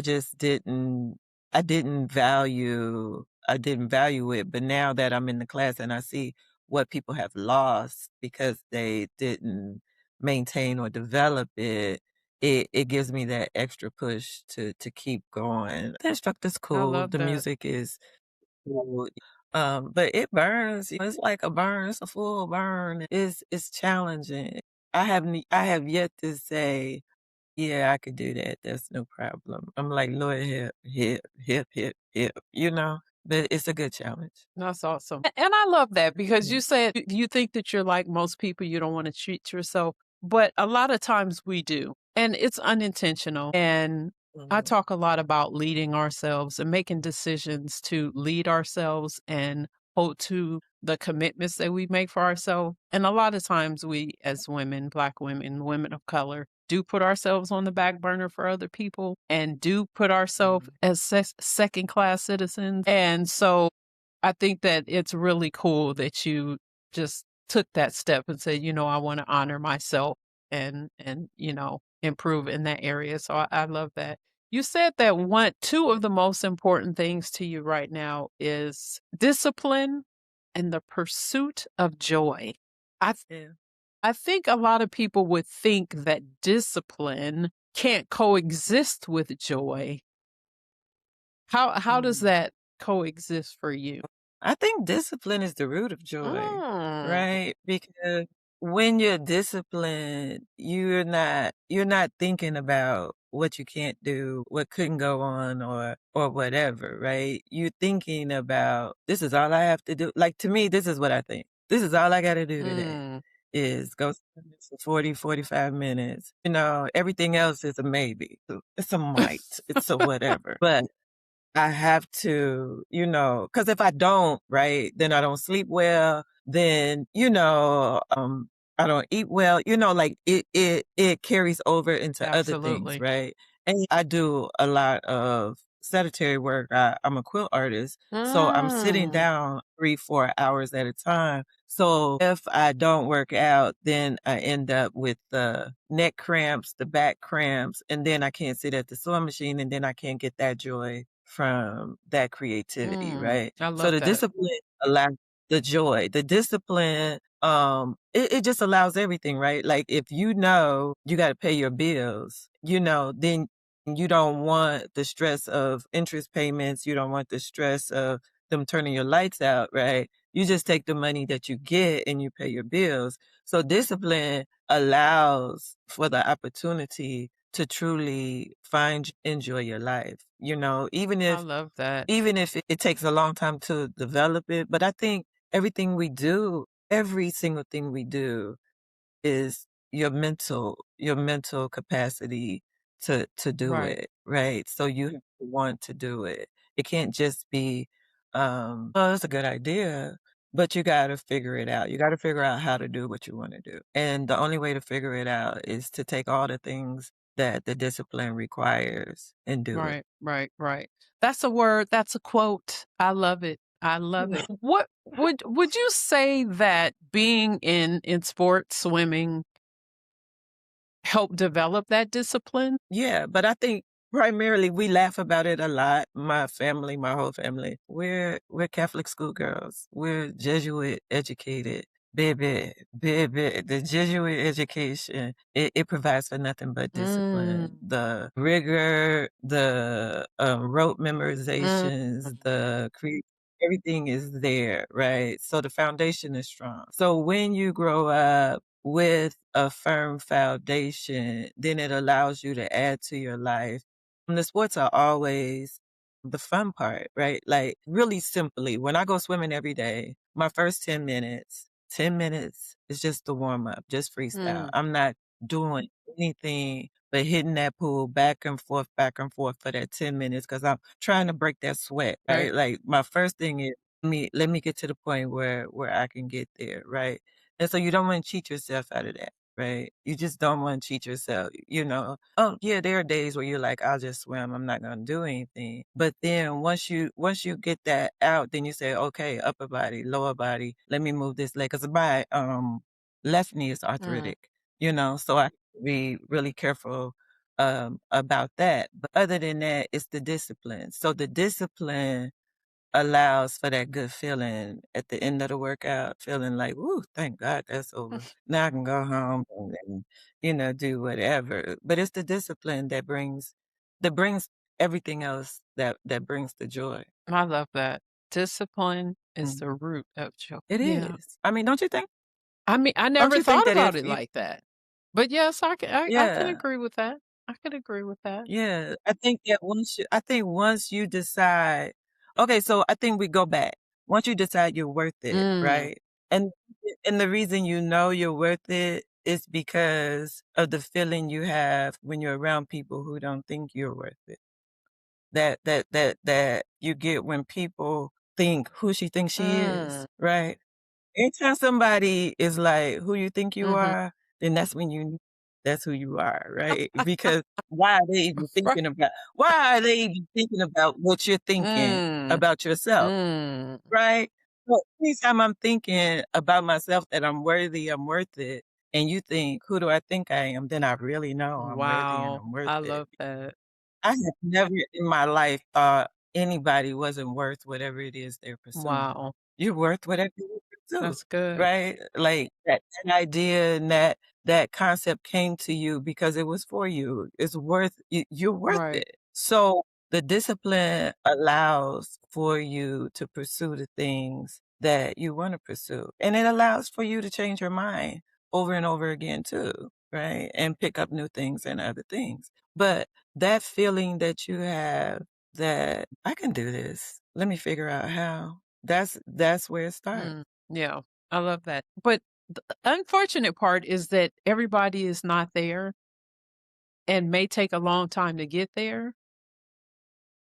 just I didn't value it, but now that I'm in the class and I see what people have lost because they didn't maintain or develop it, it gives me that extra push to keep going. The instructor's I cool, love the that. music is cool, but it burns, it's like a burn, it's a full burn. It's challenging. I have yet to say, "Yeah, I could do that. That's no problem." I'm like, "Lord, hip, hip, hip, hip, hip," but it's a good challenge. That's awesome. And I love that because Yeah. you said you think that you're like most people, you don't want to treat yourself, but a lot of times we do, and it's unintentional. And I Mhm. talk a lot about leading ourselves and making decisions to lead ourselves and hold to the commitments that we make for ourselves. And a lot of times we, as women, Black women, women of color, do put ourselves on the back burner for other people and do put ourselves Mhm. as second class citizens. And so I think that it's really cool that you just took that step and said, I want to honor myself and improve in that area. So I love that. You said that two of the most important things to you right now is discipline and the pursuit of joy. I Yeah. I think a lot of people would think that discipline can't coexist with joy. How does Mm. that coexist for you? I think discipline is the root of joy, Mm. right? Because when you're disciplined, you're not thinking about what you can't do, what couldn't go on or whatever, right? You're thinking about this is all I have to do. Like to me, this is what I think. This is all I got to do today Mm. is go swim for 40, 45 minutes. You know, everything else is a maybe. It's a might. It's a whatever. But I have to, because if I don't, right, then I don't sleep well, then, I don't eat well, like it carries over into other things, Absolutely. right? And I do a lot of sedentary work. I'm a quilt artist, so I'm sitting Mm. down 3, 4 hours at a time. So if I don't work out, then I end up with the neck cramps, the back cramps, and then I can't sit at the sewing machine, and then I can't get that joy from that creativity, right? I So love the that. discipline allows the joy. The discipline, it just allows everything, right? Like if you know you got to pay your bills, then you don't want the stress of interest payments. You don't want the stress of them turning your lights out, right? You just take the money that you get and you pay your bills. So discipline allows for the opportunity to truly enjoy your life, even I if love that. it takes a long time to develop it. But I think every single thing we do is your mental capacity to do Right. it, right? So you have to want to do it. It can't just be, "Oh, it's a good idea," but you gotta figure it out. You gotta figure out how to do what you wanna do, and the only way to figure it out is to take all the things that the discipline requires and do it. Right, right, right. That's a word, that's a quote. I love it. I love it. What would you say that being in sports, swimming helped develop that discipline? Yeah, but I think primarily we laugh about it a lot. My family, my whole family, we're Catholic schoolgirls. We're Jesuit educated. Baby, baby, the Jesuit education, it provides for nothing but discipline. Mm, The rigor, the rote mm, memorizations, everything is there, right? So the foundation is strong. So when you grow up with a firm foundation, then it allows you to add to your life. And the sports are always the fun part, right? Like really simply, when I go swimming every day, my first 10 minutes is just the warm up, just freestyle. mm. I'm not doing anything but hitting that pool back and forth for that 10 minutes because I'm trying to break that sweat, Right, right? Like my first thing is let me get to the point where I can get there, right? And so you don't want to cheat yourself out of that, right? You just don't want to cheat yourself, Oh, yeah, there are days where you're like, I'll just swim, I'm not gonna do anything. But then once you get that out, then you say, okay, upper body, lower body, let me move this leg. Because my left knee is mm, arthritic, so I have to be really careful about that. But other than that, it's the discipline. So the discipline allows for that good feeling at the end of the workout, feeling like, "Woo, thank God that's over. Now I can go home and do whatever." But it's the discipline that brings everything else that brings the joy. I love that. Discipline is the Mhm. root of joy. It Yeah. is. I mean, don't you think? I mean, I Don't never you think thought that about if it you like that. But yes, I can Yeah. agree with that. I can agree with that. Yeah, I think once you decide okay, so I think we go back. Once you decide you're worth it, Mm, right? And and the reason you know you're worth it is because of the feeling you have when you're around people who don't think you're worth it. That you get when people think who she thinks she mm, is, right? Anytime somebody is like who you think you mhm. are, then that's when you that's who you are, right? Because Right. why are they even thinking about what you're thinking Mm, about yourself, mm. right? So anytime I'm thinking about myself that I'm worthy, I'm worth it, and you think, who do I think I am? Then I really know I'm worthy and Wow. I'm worth I it. love that. I have never in my life thought anybody wasn't worth whatever it is they're pursuing. Wow. You're worth whatever. too, That's good. right? Like that idea and that concept came to you because it was for you. It's worth you're worth Right. it. So the discipline allows for you to pursue the things that you want to pursue. And it allows for you to change your mind over and over again too, right? And pick up new things and other things. But that feeling that you have that I can do this. Let me figure out how. That's where it starts. Yeah, I love that. But the unfortunate part is that everybody is not there and may take a long time to get there.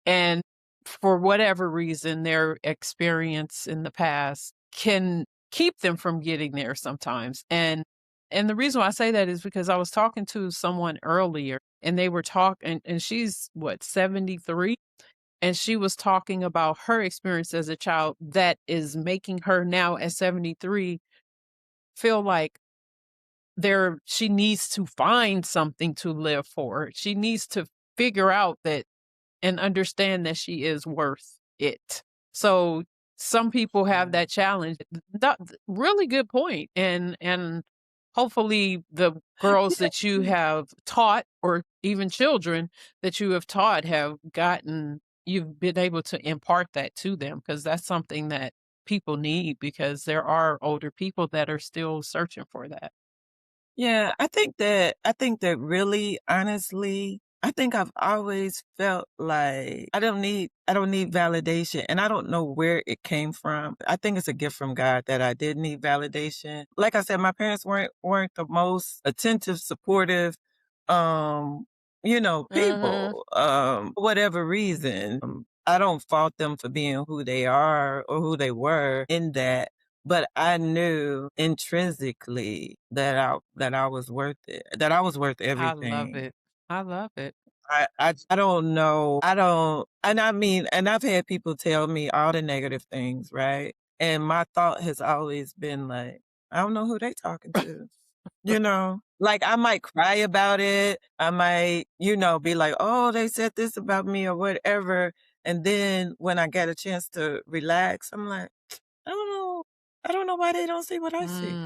And for whatever reason, their experience in the past can keep them from getting there sometimes. And the reason why I say that is because I was talking to someone earlier and they were talking and she's what, 73? And she was talking about her experience as a child that is making her now at 73 feel like she needs to find something to live for. She needs to figure out that and understand that she is worth it. So some people have Yeah. that challenge. Really good point. And hopefully the girls that you have taught or even children that you have taught have you've been able to impart that to them because that's something that people need because there are older people that are still searching for that. Yeah, I think that really honestly, I think I've always felt like I don't need validation and I don't know where it came from. I think it's a gift from God that I did need validation. Like I said, my parents weren't the most attentive, supportive um Mhm. people for whatever reason. I don't fault them for being who they are or who they were in that, but I knew intrinsically that I was worth it, that I was worth I love everything. it. I love it. I don't know. I don't and I mean, and I've had people tell me all the negative things, right? And my thought has always been like, I don't know who they talking to. You know? Like, I might cry about it. I might, be like, "Oh, they said this about me," or whatever, and then when I get a chance to relax, I'm like, "I don't know. I don't know why they don't see what I see."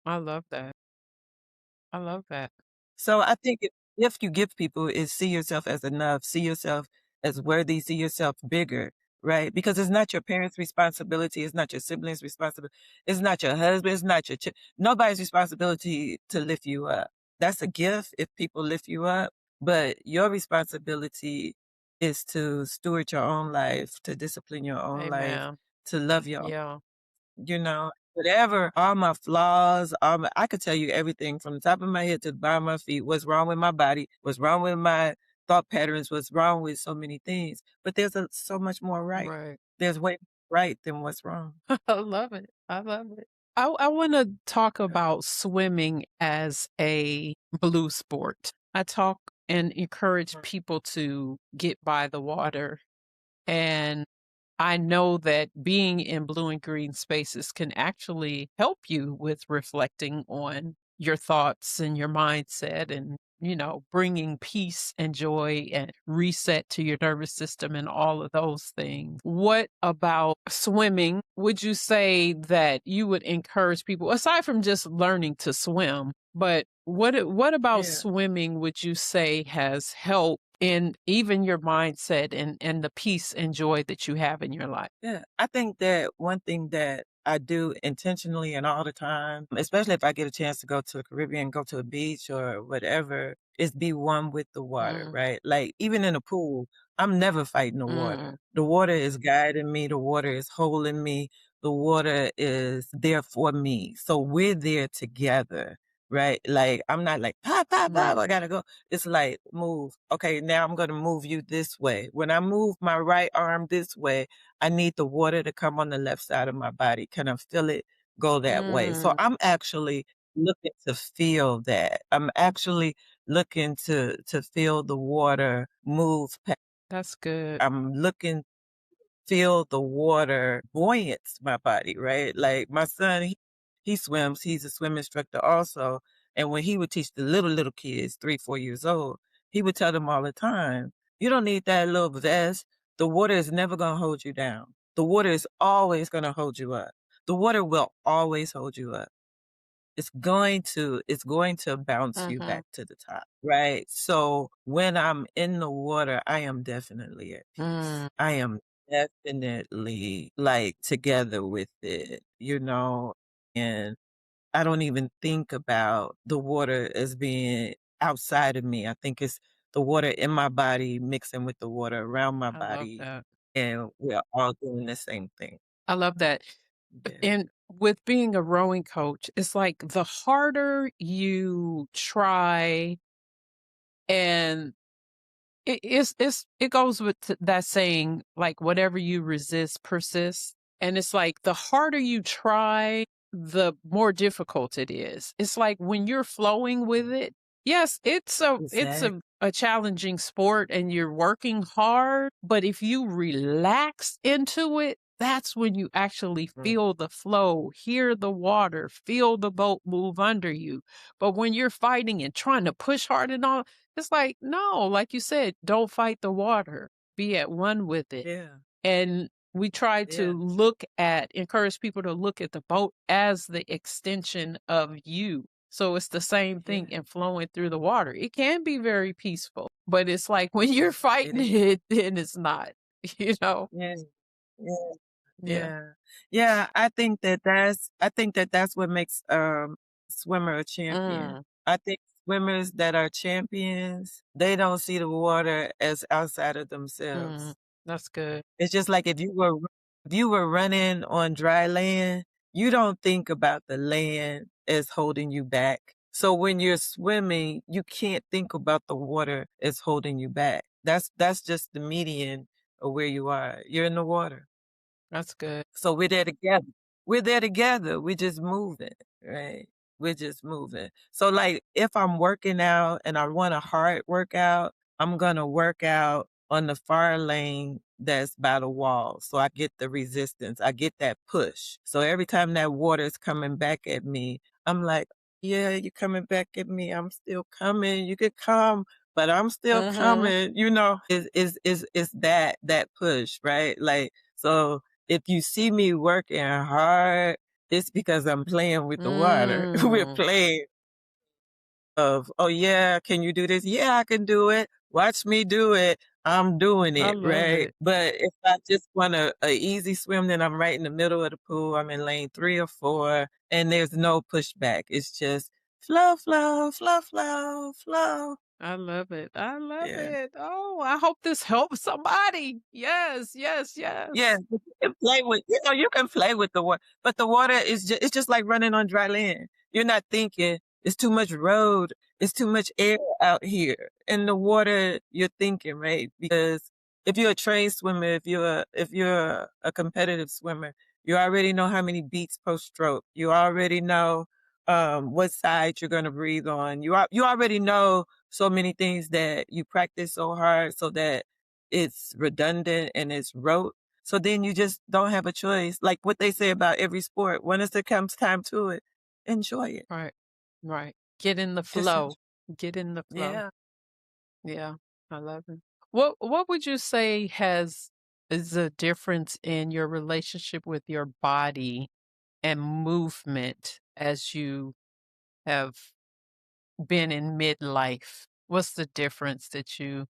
I love that. I love that. So I think if you give people is see yourself as enough, see yourself as worthy, see yourself bigger, right? Because it's not your parents' responsibility, it's not your siblings' responsibility, it's not your husband, it's not your nobody's responsibility to lift you up. That's a gift if people lift you up, but your responsibility is to steward your own life, to discipline your own life, Amen. to love your Yeah. whatever, all my flaws, I could tell you everything from the top of my head to the bottom of my feet, what's wrong with my body, what's wrong with my thought patterns, what's wrong with so many things. But there's so much more right. Right. There's way more right than what's wrong. I love it. I love it. I want to talk Yeah. about swimming as a blue sport. I talk and encourage Right. people to get by the water. And I know that being in blue and green spaces can actually help you with reflecting on your thoughts and your mindset and, bringing peace and joy and reset to your nervous system and all of those things. What about swimming? Would you say that you would encourage people, aside from just learning to swim, but what about Yeah. swimming would you say has helped in even your mindset and the peace and joy that you have in your life? Yeah, I think that one thing that I do intentionally and all the time, especially if I get a chance to go to the Caribbean, go to a beach or whatever, is be one with the water, Mm, right? Like even in a pool, I'm never fighting the water. mm, The water is guiding me, the water is holding me, the water is there for me. So we're there together, right? Like I'm not like, pop, pop, pop, right. I gotta go. It's like, move. Okay, now I'm gonna move you this way. When I move my right arm this way, I need the water to come on the left side of my body. Can I feel it go that way? So Mm, I'm actually looking to feel that. I'm actually looking to feel the water move. that's good. I'm looking feel the water buoyance my body, right? Like my son, he swims. He's a swim instructor also. And when he would teach the little kids, 3, 4 years old, he would tell them all the time, you don't need that little vest. The water is never going to hold you down. The water is always going to hold you up. the water will always hold you up. It's going to bounce you Mm-hmm. back to the top, right? So when I'm in the water, I am definitely at peace. Mm. I am definitely like together with it, and I don't even think about the water as being outside of me. I think it's the water in my body mixing with the water around my I love body, that. and we're all doing the same thing. I love that. Yeah. And with being a rowing coach, it's like the harder you try, and it goes with that saying, like, whatever you resist persists. And it's like the harder you try, the more difficult it is. It's like when you're flowing with it, yes, Exactly. a challenging sport and you're working hard, but if you relax into it, that's when you actually feel the flow, hear the water, feel the boat move under you. But when you're fighting and trying to push hard and all, it's like, no, like you said, don't fight the water. Be at one with it. Yeah. And we try to Yeah. encourage people to look at the boat as the extension of you. So it's the same thing Yeah. in flowing through the water. It can be very peaceful, but it's like when you're It fighting is. it, then it's not, you know? Yeah. Yeah. Yeah. Yeah. Yeah, I think that that's what makes swimmer a champion. Mm, I think swimmers that are champions, they don't see the water as outside of mm, themselves. that's good. It's just like if you were running on dry land, you don't think about the land as holding you back. So when you're swimming, you can't think about the water as holding you back. That's just the median of where you are. You're in the water. That's good. So we're there together. We're there together. We're just moving, right? We're just moving. So like if I'm working out and I want a hard workout, I'm gonna work out on the far lane that's by the wall. So I get the resistance. I get that push. So every time that water's coming back at me, I'm like, yeah, you're coming back at me. I'm still coming. You could come, but I'm still Mm-hmm. coming. Is that push, right? Like so if you see me working hard, it's because I'm playing with the water. We're Mm, playing of, oh yeah, can you do this? Yeah, I can do it. Watch me do it. I'm doing I it, love right? it. But if I just want a easy swim, then I'm right in the middle of the pool. I'm in lane 3 or 4, and there's no pushback. It's just flow, flow, flow, flow, flow. I love it. I love Yeah. it. Oh, I hope this helps somebody. Yes, yes, Yeah, yes. but you can play with the water, but the water is it's just like running on dry land. You're not thinking, "It's too much road, it's too much air out here." In the water, you're thinking, right? Because if you're a trained swimmer, if you're a competitive swimmer, you already know how many beats per stroke. You already know what side you're gonna breathe on. You already know so many things that you practice so hard so that it's redundant and it's rote. So then you just don't have a choice. Like what they say about every sport, when it comes time to it, enjoy it. Right, right. Get in the Just enjoy. flow. Get in the flow. Yeah. Yeah, I love it. What would you say has is a difference in your relationship with your body and movement as you have been in midlife? What's the difference that you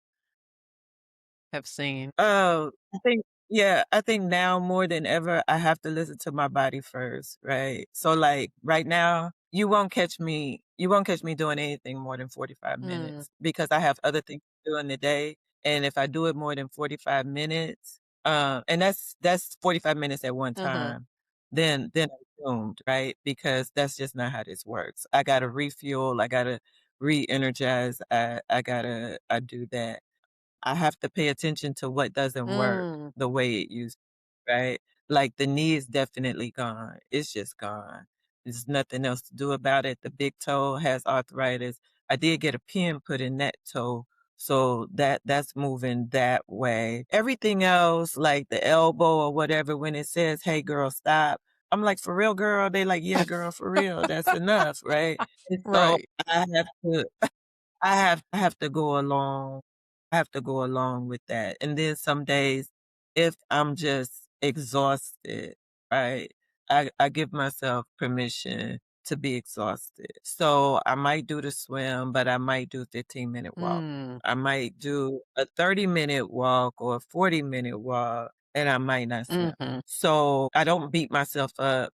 have seen? Oh, I think now more than ever, I have to listen to my body first, right? So like right now, you won't catch me doing anything more than 45 Mm, minutes because I have other things to do in the day. And if I do it more than 45 minutes, and that's 45 minutes at one mm-hmm. time, then I'm doomed, right? Because that's just not how this works. I gotta refuel, I gotta re-energize, I do that. I have to pay attention to what doesn't work Mm, the way it used to, right? Like the knee is definitely gone. It's just gone. There's nothing else to do about it. The big toe has arthritis. I did get a pin put in that toe, so that's moving that way. Everything else, like the elbow or whatever, when it says, "Hey girl, stop," I'm like, "For real, girl?" They like, "Yeah, girl, for real. That's enough," right? And so right. I have to I have to go along. I have to go along with that. And then some days, if I'm just exhausted, right? I give myself permission to be exhausted. So I might do the swim, but I might do 15-minute walk. Mm, I might do a 30-minute walk or a 40-minute walk, and I might not swim. mhm. So I don't beat myself up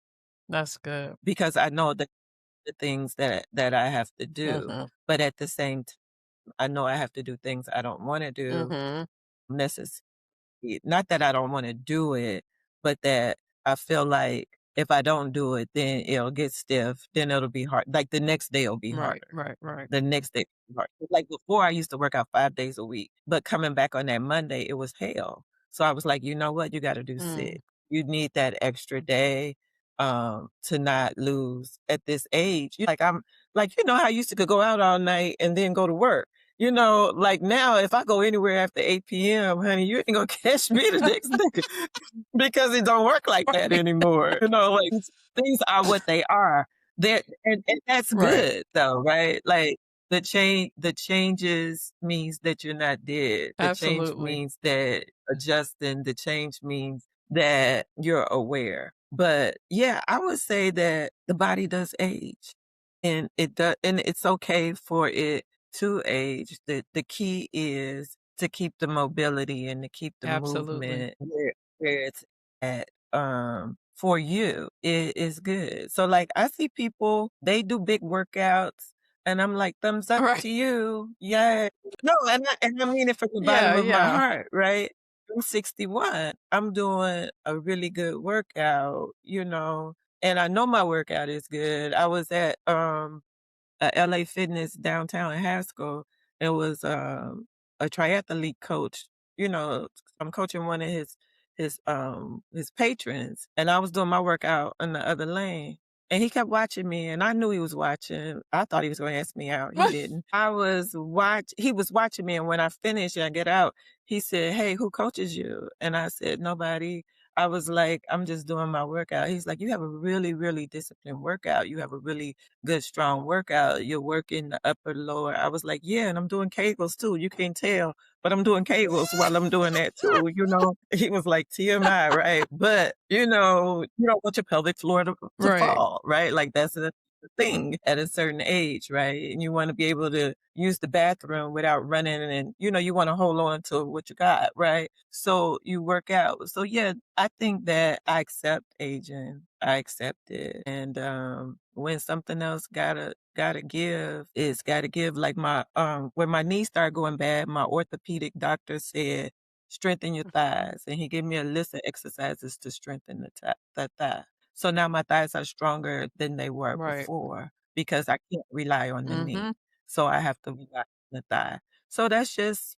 That's good. because I know the things that I have to do. Mhm, But at the same time, I know I have to do things I don't want to do mhm. necessarily. Not that I don't want to do it, but that I feel like if I don't do it, then it'll get stiff. Then it'll be hard. Like the next day will be Right, harder. right, right. The next day will be hard. Like before, I used to work out 5 days a week, but coming back on that Monday, it was hell. So I was like, you know what? You got to do six. Mm. You need that extra day to not lose at this age. Like I'm like, you know how I used to could go out all night and then go to work. You know, like now, if I go anywhere after 8 p.m., honey, you ain't gonna catch me the next day because it don't work like that anymore. You know, like things are what they are. And that's Right. good though, right? Like the changes means that you're not dead. The change Absolutely. means that adjusting, the change means that you're aware. But yeah, I would say that the body does age. And it does, and it's okay for it to age. The key is to keep the mobility and to keep the Absolutely. movement where it's at. For you, it is good. So like I see people, they do big workouts, and I'm like, thumbs up Right. to you. Yeah. No, and I mean it from the bottom Yeah, of my yeah. heart, right? I'm 61. I'm doing a really good workout, you know, and I know my workout is good. I was at LA Fitness downtown in Haskell. It was a triathlete coach. You know, I'm coaching one of his patrons, and I was doing my workout in the other lane. And he kept watching me, and I knew he was watching. I thought he was going to ask me out. He didn't. He was watching me, and when I finished and I get out, he said, "Hey, who coaches you?" And I said, "Nobody." I was like, "I'm just doing my workout." He's like, "You have a really, really disciplined workout. You have a really good strong workout. You're working the upper lower." I was like, "Yeah, and I'm doing Kegels too. You can't tell, but I'm doing Kegels while I'm doing that too, you know." He was like, "TMI, right?" But you don't want your pelvic floor to Right. fall, right? Like that's a thing at a certain age, right? And you want to be able to use the bathroom without running and you want to hold on to what you got, right? So you work out. So yeah, I think that I accept aging. I accept it. And when something else gotta give, it's gotta give. Like my when my knee started going bad, my orthopedic doctor said, strengthen your thighs. And he gave me a list of exercises to strengthen the thigh. So now my thighs are stronger than they were Right. before because I can't rely on the knee. Mhm. So I have to rely on the thigh. So that's just,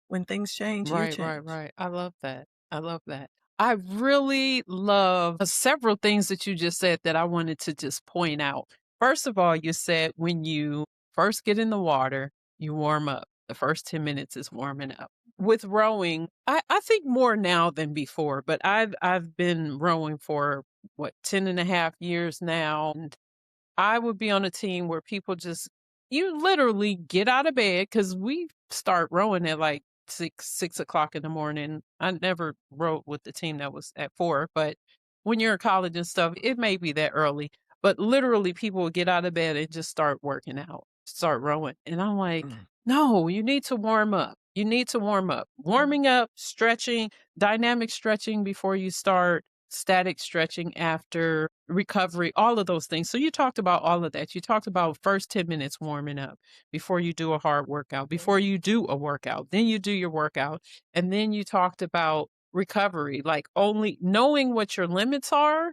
when things change, you Right, right, change. right. I love that. I love that. I really love several things that you just said that I wanted to just point out. First of all, you said when you first get in the water, you warm up. The first 10 minutes is warming up. With rowing, I think more now than before, but I've been rowing for what, 10 and a half years now. And I would be on a team where people just you literally get out of bed because we start rowing at like 6 o'clock in the morning. I never rowed with the team that was at 4, but when you're in college and stuff, it may be that early. But literally, people would get out of bed and just start working out, start rowing, and I'm like, Mm, no, you need to warm up. You need to warm up. mm, Warming up, stretching, dynamic stretching before you start, static stretching after, recovery, all of those things. So you talked about all of that. You talked about first 10 minutes warming up before you do a hard workout, mm, before you do a workout, then you do your workout. And then you talked about recovery, like only knowing what your limits are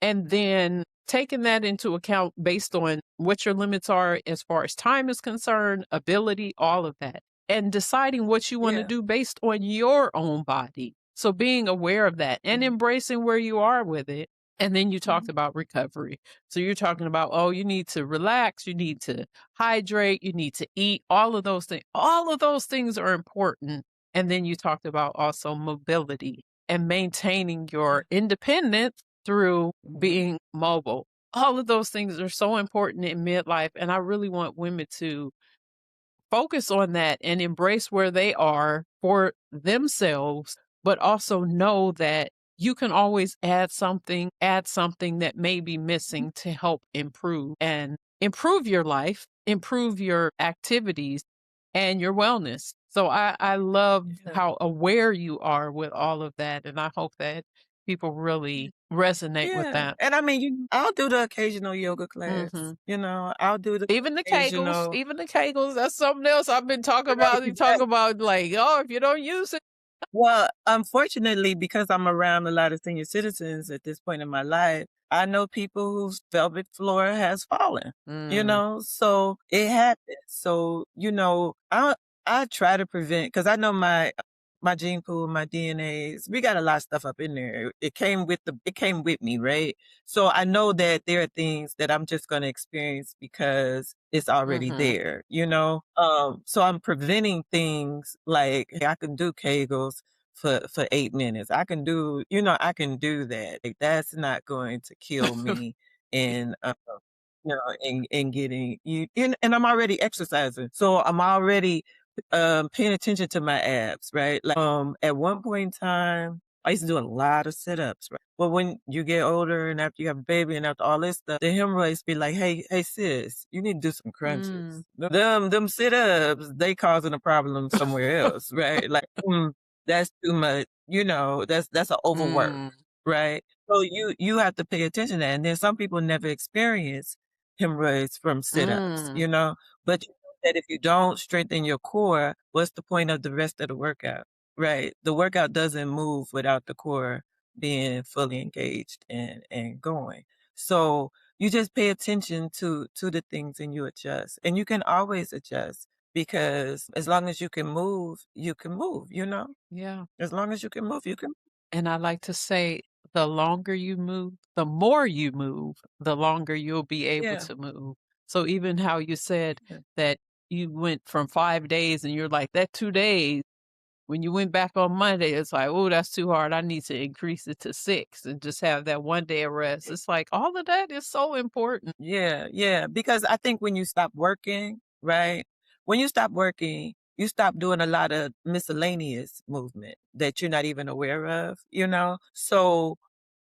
and then taking that into account based on what your limits are as far as time is concerned, ability, all of that, and deciding what you want to yeah. do based on your own body. So being aware of that and Mm, embracing where you are with it. And then you talked mhm, about recovery. So you're talking about, oh, you need to relax, you need to hydrate, you need to eat, all of those things. All of those things are important. And then you talked about also mobility and maintaining yeah. your independence through Mhm, being mobile. All of those things are so important in midlife. And I really want women to focus on that and embrace where they are for themselves, but also know that you can always add something that may be missing to help improve your life, improve your activities and your wellness. So I love how aware you are with all of that. And I hope that people really resonate with Yeah. that. And I mean, I'll do the occasional yoga class. Mhm. I'll do the occasional. Even the Kegels, that's something else I've been talking Right, about. You talk about like, oh, if you don't use it. well, unfortunately, because I'm around a lot of senior citizens at this point in my life, I know people whose pelvic floor has fallen, Mm, so it happens. So, I try to prevent because I know my gene pool, my DNAs, we got a lot of stuff up in there. It came with me, right? So I know that there are things that I'm just gonna experience because it's already mhm, there. So I'm preventing things like hey, I can do Kegels for 8 minutes. I can do that. Like, that's not going to kill me in in getting you and I'm already exercising. So I'm already paying attention to my abs, right? Like at one point in time, I used to do a lot of sit-ups, right? But when you get older and after you have a baby and after all this stuff, the hemorrhoids be like, hey sis, you need to do some mm, crunches. Them sit-ups, they causing a problem somewhere else, right? Like that's too much, that's an overwork, mm, right? So you have to pay attention to that. And then some people never experience hemorrhoids from sit-ups, mm. but you know that if you don't strengthen your core, what's the point of the rest of the workout? Right. The workout doesn't move without the core being fully engaged and going. So you just pay attention to the things and you adjust. And you can always adjust because as long as you can move. Yeah. As long as you can move, you can. And I like to say the longer you move, the more you move, the longer you'll be able Yeah. to move. So even how you said Yeah. that you went from 5 days and you're like, that 2 days, when you went back on Monday, it's like, oh, that's too hard. I need to increase it to 6 and just have that one day of rest. It's like all of that is so important. Yeah, yeah, because I think when you stop working, right? When you stop working, you stop doing a lot of miscellaneous movement that you're not even aware of. So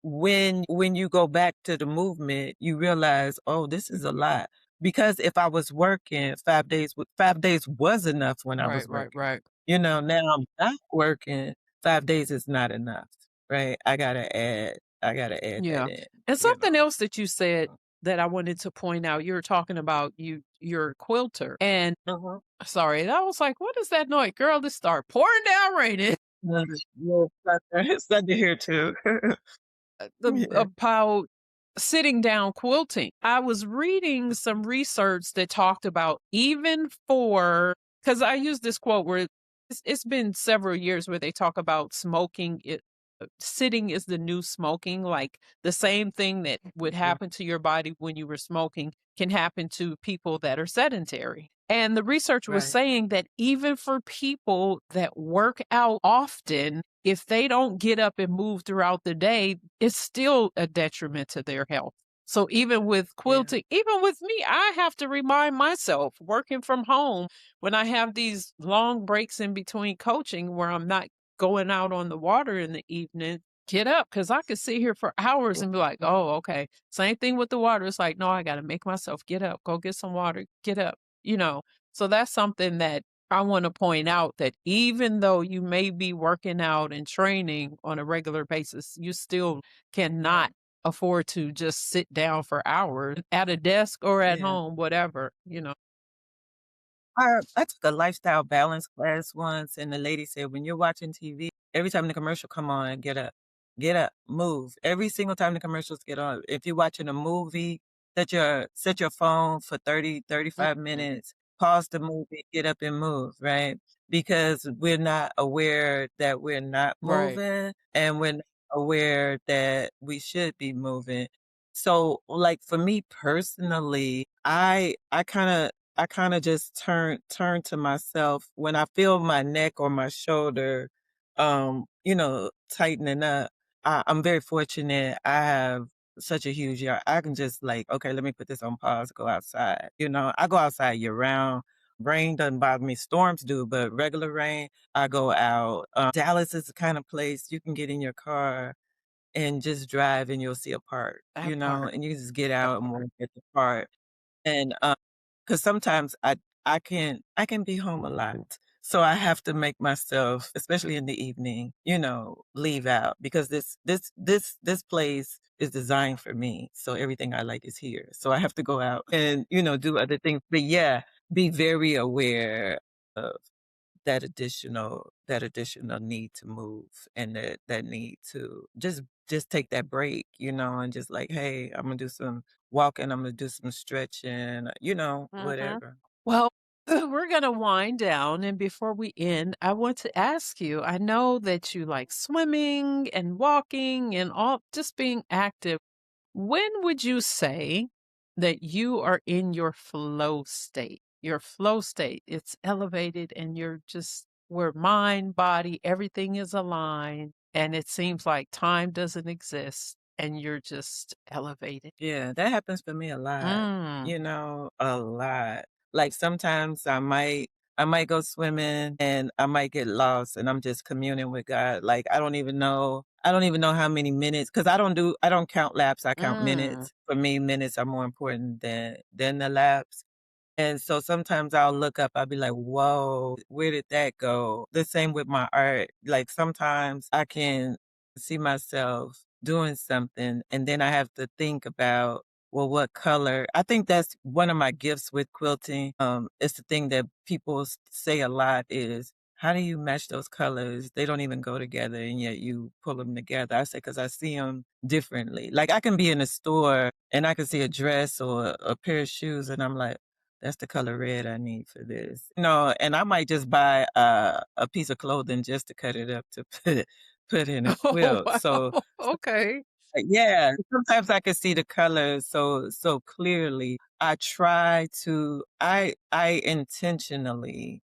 when you go back to the movement, you realize, oh, this is a lot. Because if I was working 5 days, 5 days was enough when I Right, was right, working. right. Now I'm not working. 5 days is not enough, right? I gotta add that Yeah. in, And you something know. else that you said that I wanted to point out, you were talking about you're a quilter. And Uh-huh. sorry, I was like, what is that noise? Girl, this start pouring down raining. Yeah, it's Sunday here too. Yeah. About sitting down quilting. I was reading some research that talked about even for because I use this quote where it's been several years where they talk about smoking it sitting is the new smoking, like the same thing that would Yeah. happen to your body when you were smoking can happen to people that are sedentary. And the research was Right. saying that even for people that work out often, if they don't get up and move throughout the day, it's still a detriment to their health. So even with Yeah. quilting, even with me, I have to remind myself working from home when I have these long breaks in between coaching where I'm not going out on the water in the evening, get up because I could sit here for hours and be like, oh, okay. Same thing with the water. It's like, no, I got to make myself get up, go get some water, get up, you know. So that's something that I want to point out that even though you may be working out and training on a regular basis, you still cannot Right. afford to just sit down for hours at a desk or at Yeah. home, whatever. I took a lifestyle balance class once, and the lady said, when you're watching TV, every time the commercial come on, get up, move. Every single time the commercials get on, if you're watching a movie, set your phone for 30, 35 Mhm. minutes, pause the movie, get up and move, right? Because we're not aware that we're not Right. moving, and we're not aware that we should be moving. So, like for me personally, I kinda just turn to myself when I feel my neck or my shoulder, tightening up. I'm very fortunate. I have such a huge yard. I can just like, okay, let me put this on pause, go outside. I go outside year round. Rain doesn't bother me. Storms do, but regular rain, I go out. Dallas is the kind of place you can get in your car. and just drive and you'll see a park, That you know, part. and you can just get out and walk at the park. And, 'cause sometimes I can be home a lot. So I have to make myself, especially in the evening, leave out because this place is designed for me. So everything I like is here. So I have to go out and, do other things. But yeah, be very aware of that additional need to move and that need to just take that break, and just like, hey, I'm gonna do some walking, I'm gonna do some stretching, Mhm. whatever. Well, we're going to wind down. And before we end, I want to ask you, I know that you like swimming and walking and all just being active. When would you say that you are in your flow state? Your flow state, it's elevated and you're just where mind, body, everything is aligned. And it seems like time doesn't exist and you're just elevated. Yeah, that happens for me a lot, Mm, a lot. Like sometimes I might go swimming and I might get lost and I'm just communing with God. Like I don't even know how many minutes because I don't count laps, I count mm. minutes. For me, minutes are more important than the laps. And so sometimes I'll look up, I'll be like, whoa, where did that go? The same with my art. Like sometimes I can see myself doing something and then I have to think about, well, what color? I think that's one of my gifts with quilting. It's the thing that people say a lot is, how do you match those colors? They don't even go together and yet you pull them together. I say, because I see them differently. Like I can be in a store and I can see a dress or a pair of shoes and I'm like, that's the color red I need for this. And I might just buy a piece of clothing just to cut it up to put in a Oh, quilt. So, wow. Okay. yeah, sometimes I can see the colors so clearly. I intentionally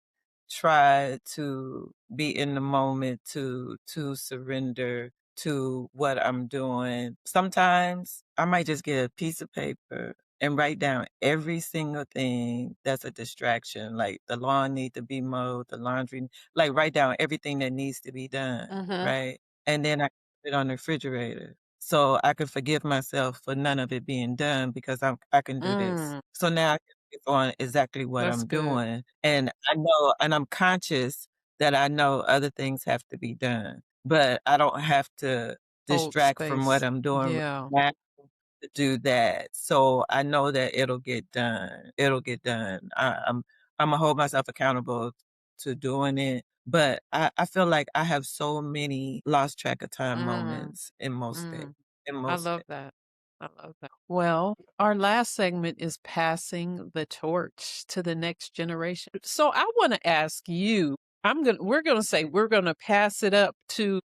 try to be in the moment to surrender to what I'm doing. Sometimes I might just get a piece of paper and write down every single thing that's a distraction, like the lawn need to be mowed, the laundry, like write down everything that needs to be done, Mhm. right? And then I put it on the refrigerator. So I can forgive myself for none of it being done because I can do this. Mm, So now I can focus on exactly what that's I'm good. doing. And I know and I'm conscious that I know other things have to be done, but I don't have to Hold distract from what space. I'm doing right Yeah. now to do that. So I know that it'll get done. It'll get done. I'm gonna hold myself accountable to doing it. But I feel like I have so many lost track of time Mm, moments in most days. mm. In I most days. love that. I love that. Well, our last segment is passing the torch to the next generation. So I want to ask you, we're going to say we're going to pass it up to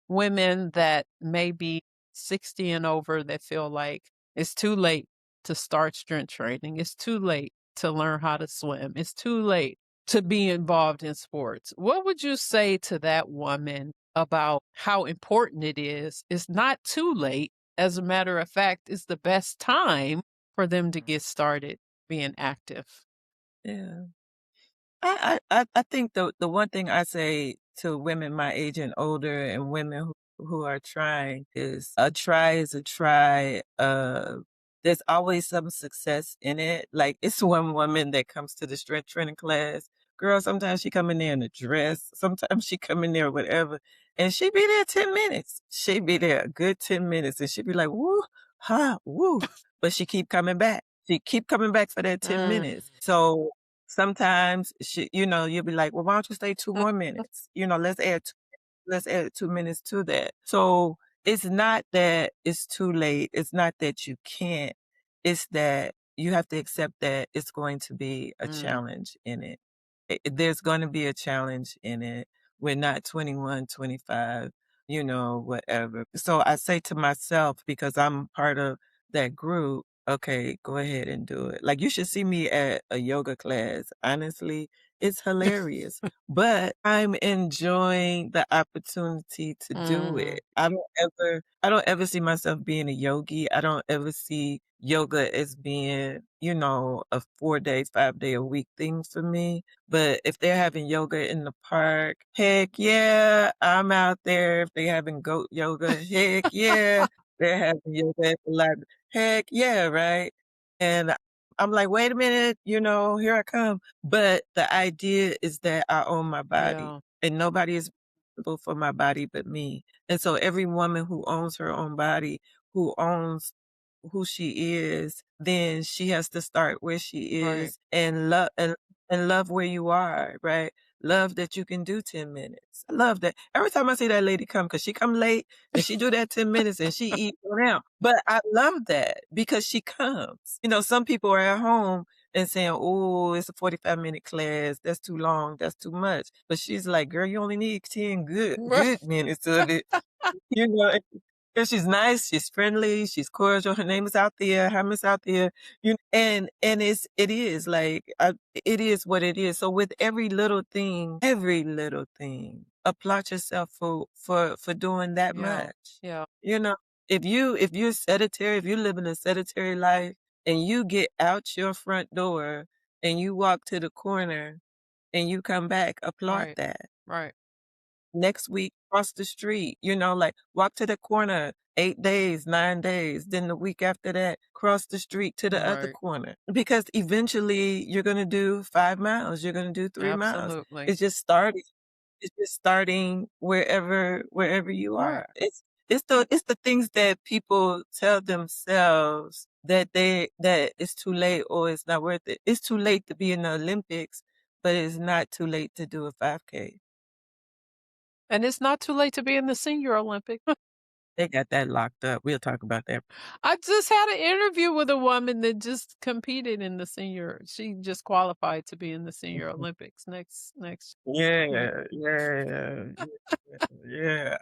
women that may be 60 and over that feel like it's too late to start strength training. It's too late to learn how to swim. It's too late to be involved in sports. What would you say to that woman about how important it is? It's not too late. As a matter of fact, it's the best time for them to get started being active. Yeah. I think the one thing I say to women my age and older and women who are trying is a try is a try. There's always some success in it. Like it's one woman that comes to the strength training class. Girl, sometimes she come in there in a dress. Sometimes she come in there whatever. And she be there 10 minutes. She be there a good 10 minutes. And she be like, woo, ha, woo. But she keep coming back. She keep coming back for that 10 Mm, minutes. So sometimes you'll be like, well, why don't you stay 2 more minutes? Let's add 2 minutes to that. So it's not that it's too late. It's not that you can't. It's that you have to accept that it's going to be a mm, challenge in it. There's going to be a challenge in it. We're not 21, 25, whatever. So I say to myself, because I'm part of that group, okay, go ahead and do it. Like you should see me at a yoga class. Honestly, It's hilarious, but I'm enjoying the opportunity to do Mm, it. I don't ever see myself being a yogi. I don't ever see yoga as being, a 4 day, 5 day a week thing for me. But if they're having yoga in the park, heck yeah, I'm out there. If they're having goat yoga, heck yeah, they're having yoga at the library. Heck yeah, right? And I'm like, wait a minute, here I come. But the idea is that I own my body yeah, and nobody is responsible for my body but me. And so every woman who owns her own body, who owns who she is, then she has to start where she right. is and love where you are, right? Love that you can do 10 minutes. I love that. Every time I see that lady come, because she come late and she do that 10 minutes and she eat around. But I love that because she comes. Some people are at home and saying, oh, it's a 45-minute class. That's too long. That's too much. But she's like, girl, you only need 10 good minutes of it. You know, and she's nice, she's friendly, she's cordial. Her name is out there, her is out there. And it is like it is what it is. So with every little thing, applaud yourself for doing that Yeah, much. yeah, You know, if you're sedentary, if you're living a sedentary life and you get out your front door and you walk to the corner and you come back, applaud right, that. right, Next week, cross the street, like walk to the corner 8 days, 9 days. Then the week after that, cross the street to the other right. corner. Because eventually you're going to do 5 miles, you're going to do 3 miles. Absolutely. It's just starting. It's just starting wherever you Right, are. It's the things that people tell themselves that it's too late or it's not worth it. It's too late to be in the Olympics, but it's not too late to do a 5K. and it's not too late to be in the Senior Olympics. They got that locked up. We'll talk about that. I just had an interview with a woman that just competed in the senior. She just qualified to be in the Senior Olympics next Yeah, year. yeah, yeah.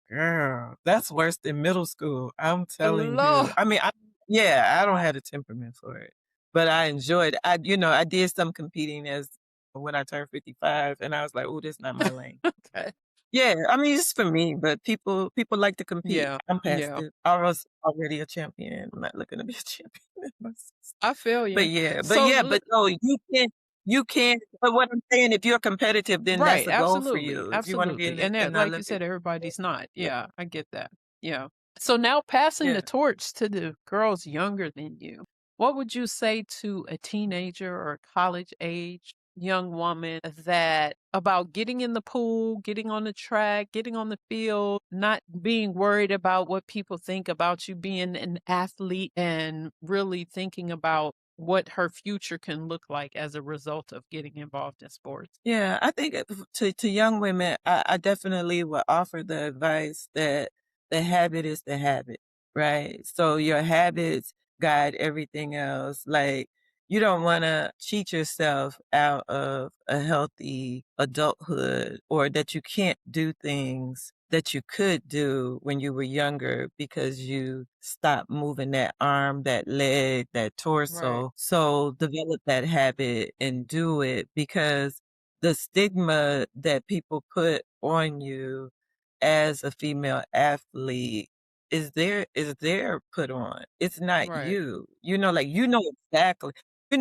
Girl, that's worse than middle school. I'm telling you. Lord. I mean, yeah, I don't have the temperament for it, but I enjoyed. I did some competing as when I turned 55, and I was like, "Oh, this not my lane." Okay. Yeah, I mean, it's for me, but people like to compete. Yeah, I'm past yeah. it. I was already a champion. I'm not looking to be a champion. I feel But you. yeah, but So, yeah, but no, you can't but what I'm saying, if you're competitive, then that's right, a goal for absolutely, you. If you wanna be absolutely. And in that, the like you Olympics. said, everybody's not. Yeah, I get that. Yeah. So now passing the Yeah. torch to the girls younger than you, what would you say to a teenager or college age young woman that about getting in the pool, getting on the track, getting on the field, not being worried about what people think about you being an athlete and really thinking about what her future can look like as a result of getting involved in sports? Yeah, I think to young women, I definitely would offer the advice that the habit is the habit, right? So your habits guide everything else. Like you don't want to cheat yourself out of a healthy adulthood or that you can't do things that you could do when you were younger because you stopped moving that arm, that leg, that Right, torso. So develop that habit and do it because the stigma that people put on you as a female athlete is there put on. It's not right, you. Like you know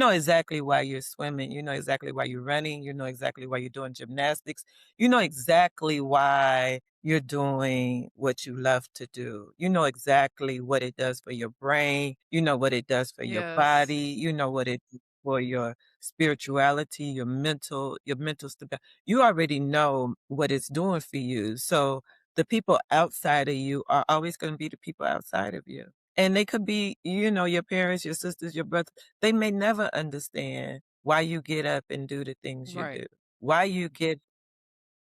exactly why you're swimming, you know exactly why you're running, you know exactly why you're doing gymnastics, you know exactly why you're doing what you love to do. You know exactly what it does for your brain, you know what it does for your yes, body, you know what it does for your spirituality, your mental stability. You already know what it's doing for you. So the people outside of you are always going to be the people outside of you. And they could be, your parents, your sisters, your brothers. They may never understand why you get up and do the things you right, do, why you get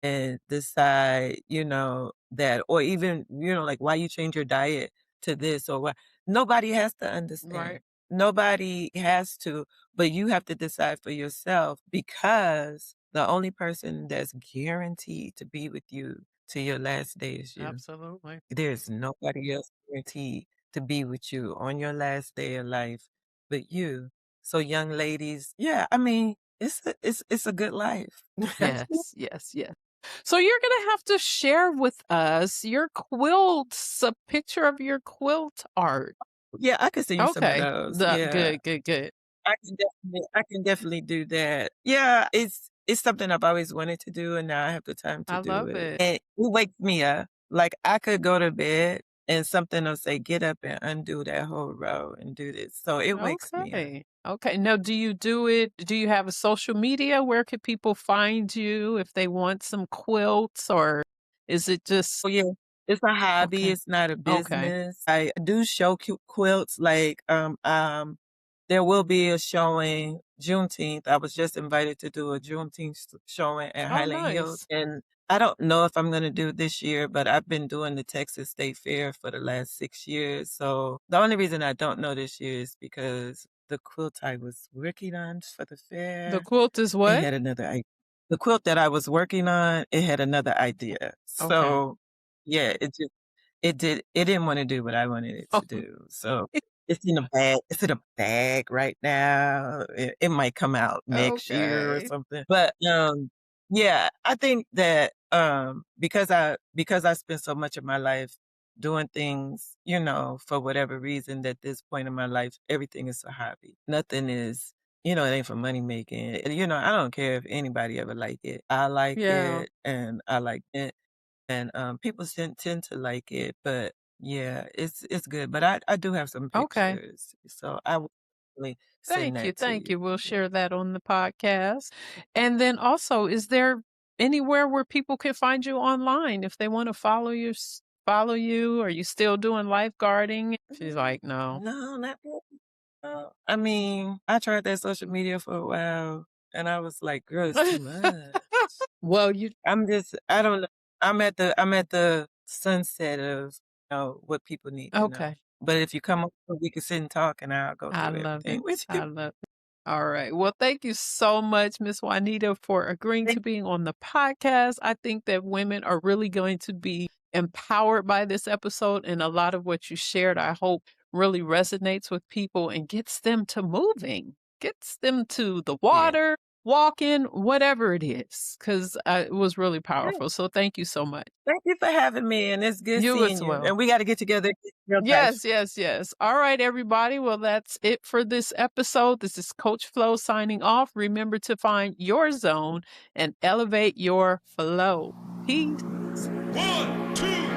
and decide, that, or even, like why you change your diet to this or what. Nobody has to understand. right, Nobody has to, but you have to decide for yourself because the only person that's guaranteed to be with you to your last day is you. absolutely. There's nobody else guaranteed to be with you on your last day of life but you. So young ladies, yeah, I mean, it's a good life. Yes, yes, yes. So you're gonna have to share with us your quilts, a picture of your quilt art. Yeah, I could send you some of Okay. those. The Yeah. good, good, good. I can definitely do that. Yeah, it's something I've always wanted to do, and now I have the time to I do love it. it. And it wakes me up. Like, I could go to bed and something will say, "Get up and undo that whole row and do this." So it wakes me up. Okay. Okay. Now, do you do it? Do you have a social media? Where could people find you if they want some quilts, or is it just Oh, yeah. It's a hobby, okay? it's not a Okay. business. I do show quilts, like, there will be a showing Juneteenth. I was just invited to do a Juneteenth showing at Oh, Highland Hills, nice. and I don't know if I'm gonna do it this year, but I've been doing the Texas State Fair for the last 6 years, so the only reason I don't know this year is because the quilt I was working on for the The fair, quilt is it what? had another I the quilt that I was working on, it had another idea. Okay. So, yeah, it didn't wanna do what I wanted it to do. So, it's in a bag right now. It might come out next year or Okay. something. But, yeah, I think that, because I spent so much of my life doing things, for whatever reason, at this point in my life, everything is a hobby. Nothing is it ain't for money making. And, I don't care if anybody ever like it. I like Yeah. it, and I like it, and, people tend to like it, but yeah, it's good. But I do have some Okay. pictures, so I will definitely send Thank you. that to Thank you. you. We'll Yeah. share that on the podcast. And then also, is there anywhere where people can find you online if they want to follow you? Are you still doing lifeguarding? She's like, no. No, not really. I mean, I tried that social media for a while, and I was like, "Girl, it's too much." Well, you I don't know. I'm at the sunset of, what people need to know. okay. But if you come over, we can sit and talk, and I'll go I through love everything it. with you. I love it. All right. Well, thank you so much, Miss Juanita, for agreeing to Thank being on the podcast. I think that women are really going to be empowered by this episode, and a lot of what you shared, I hope, really resonates with people and gets them to moving, gets them to the Yeah. water, walking, whatever it is, because it was really Yeah. powerful. So thank you so much. Thank you for having me, and it's good You as seeing you. well. And we gotta get together in real life. Yes, yes, yes. All right, everybody. Well, that's it for this episode. This is Coach Flo signing off. Remember to find your zone and elevate your flow. Peace. 1, 2,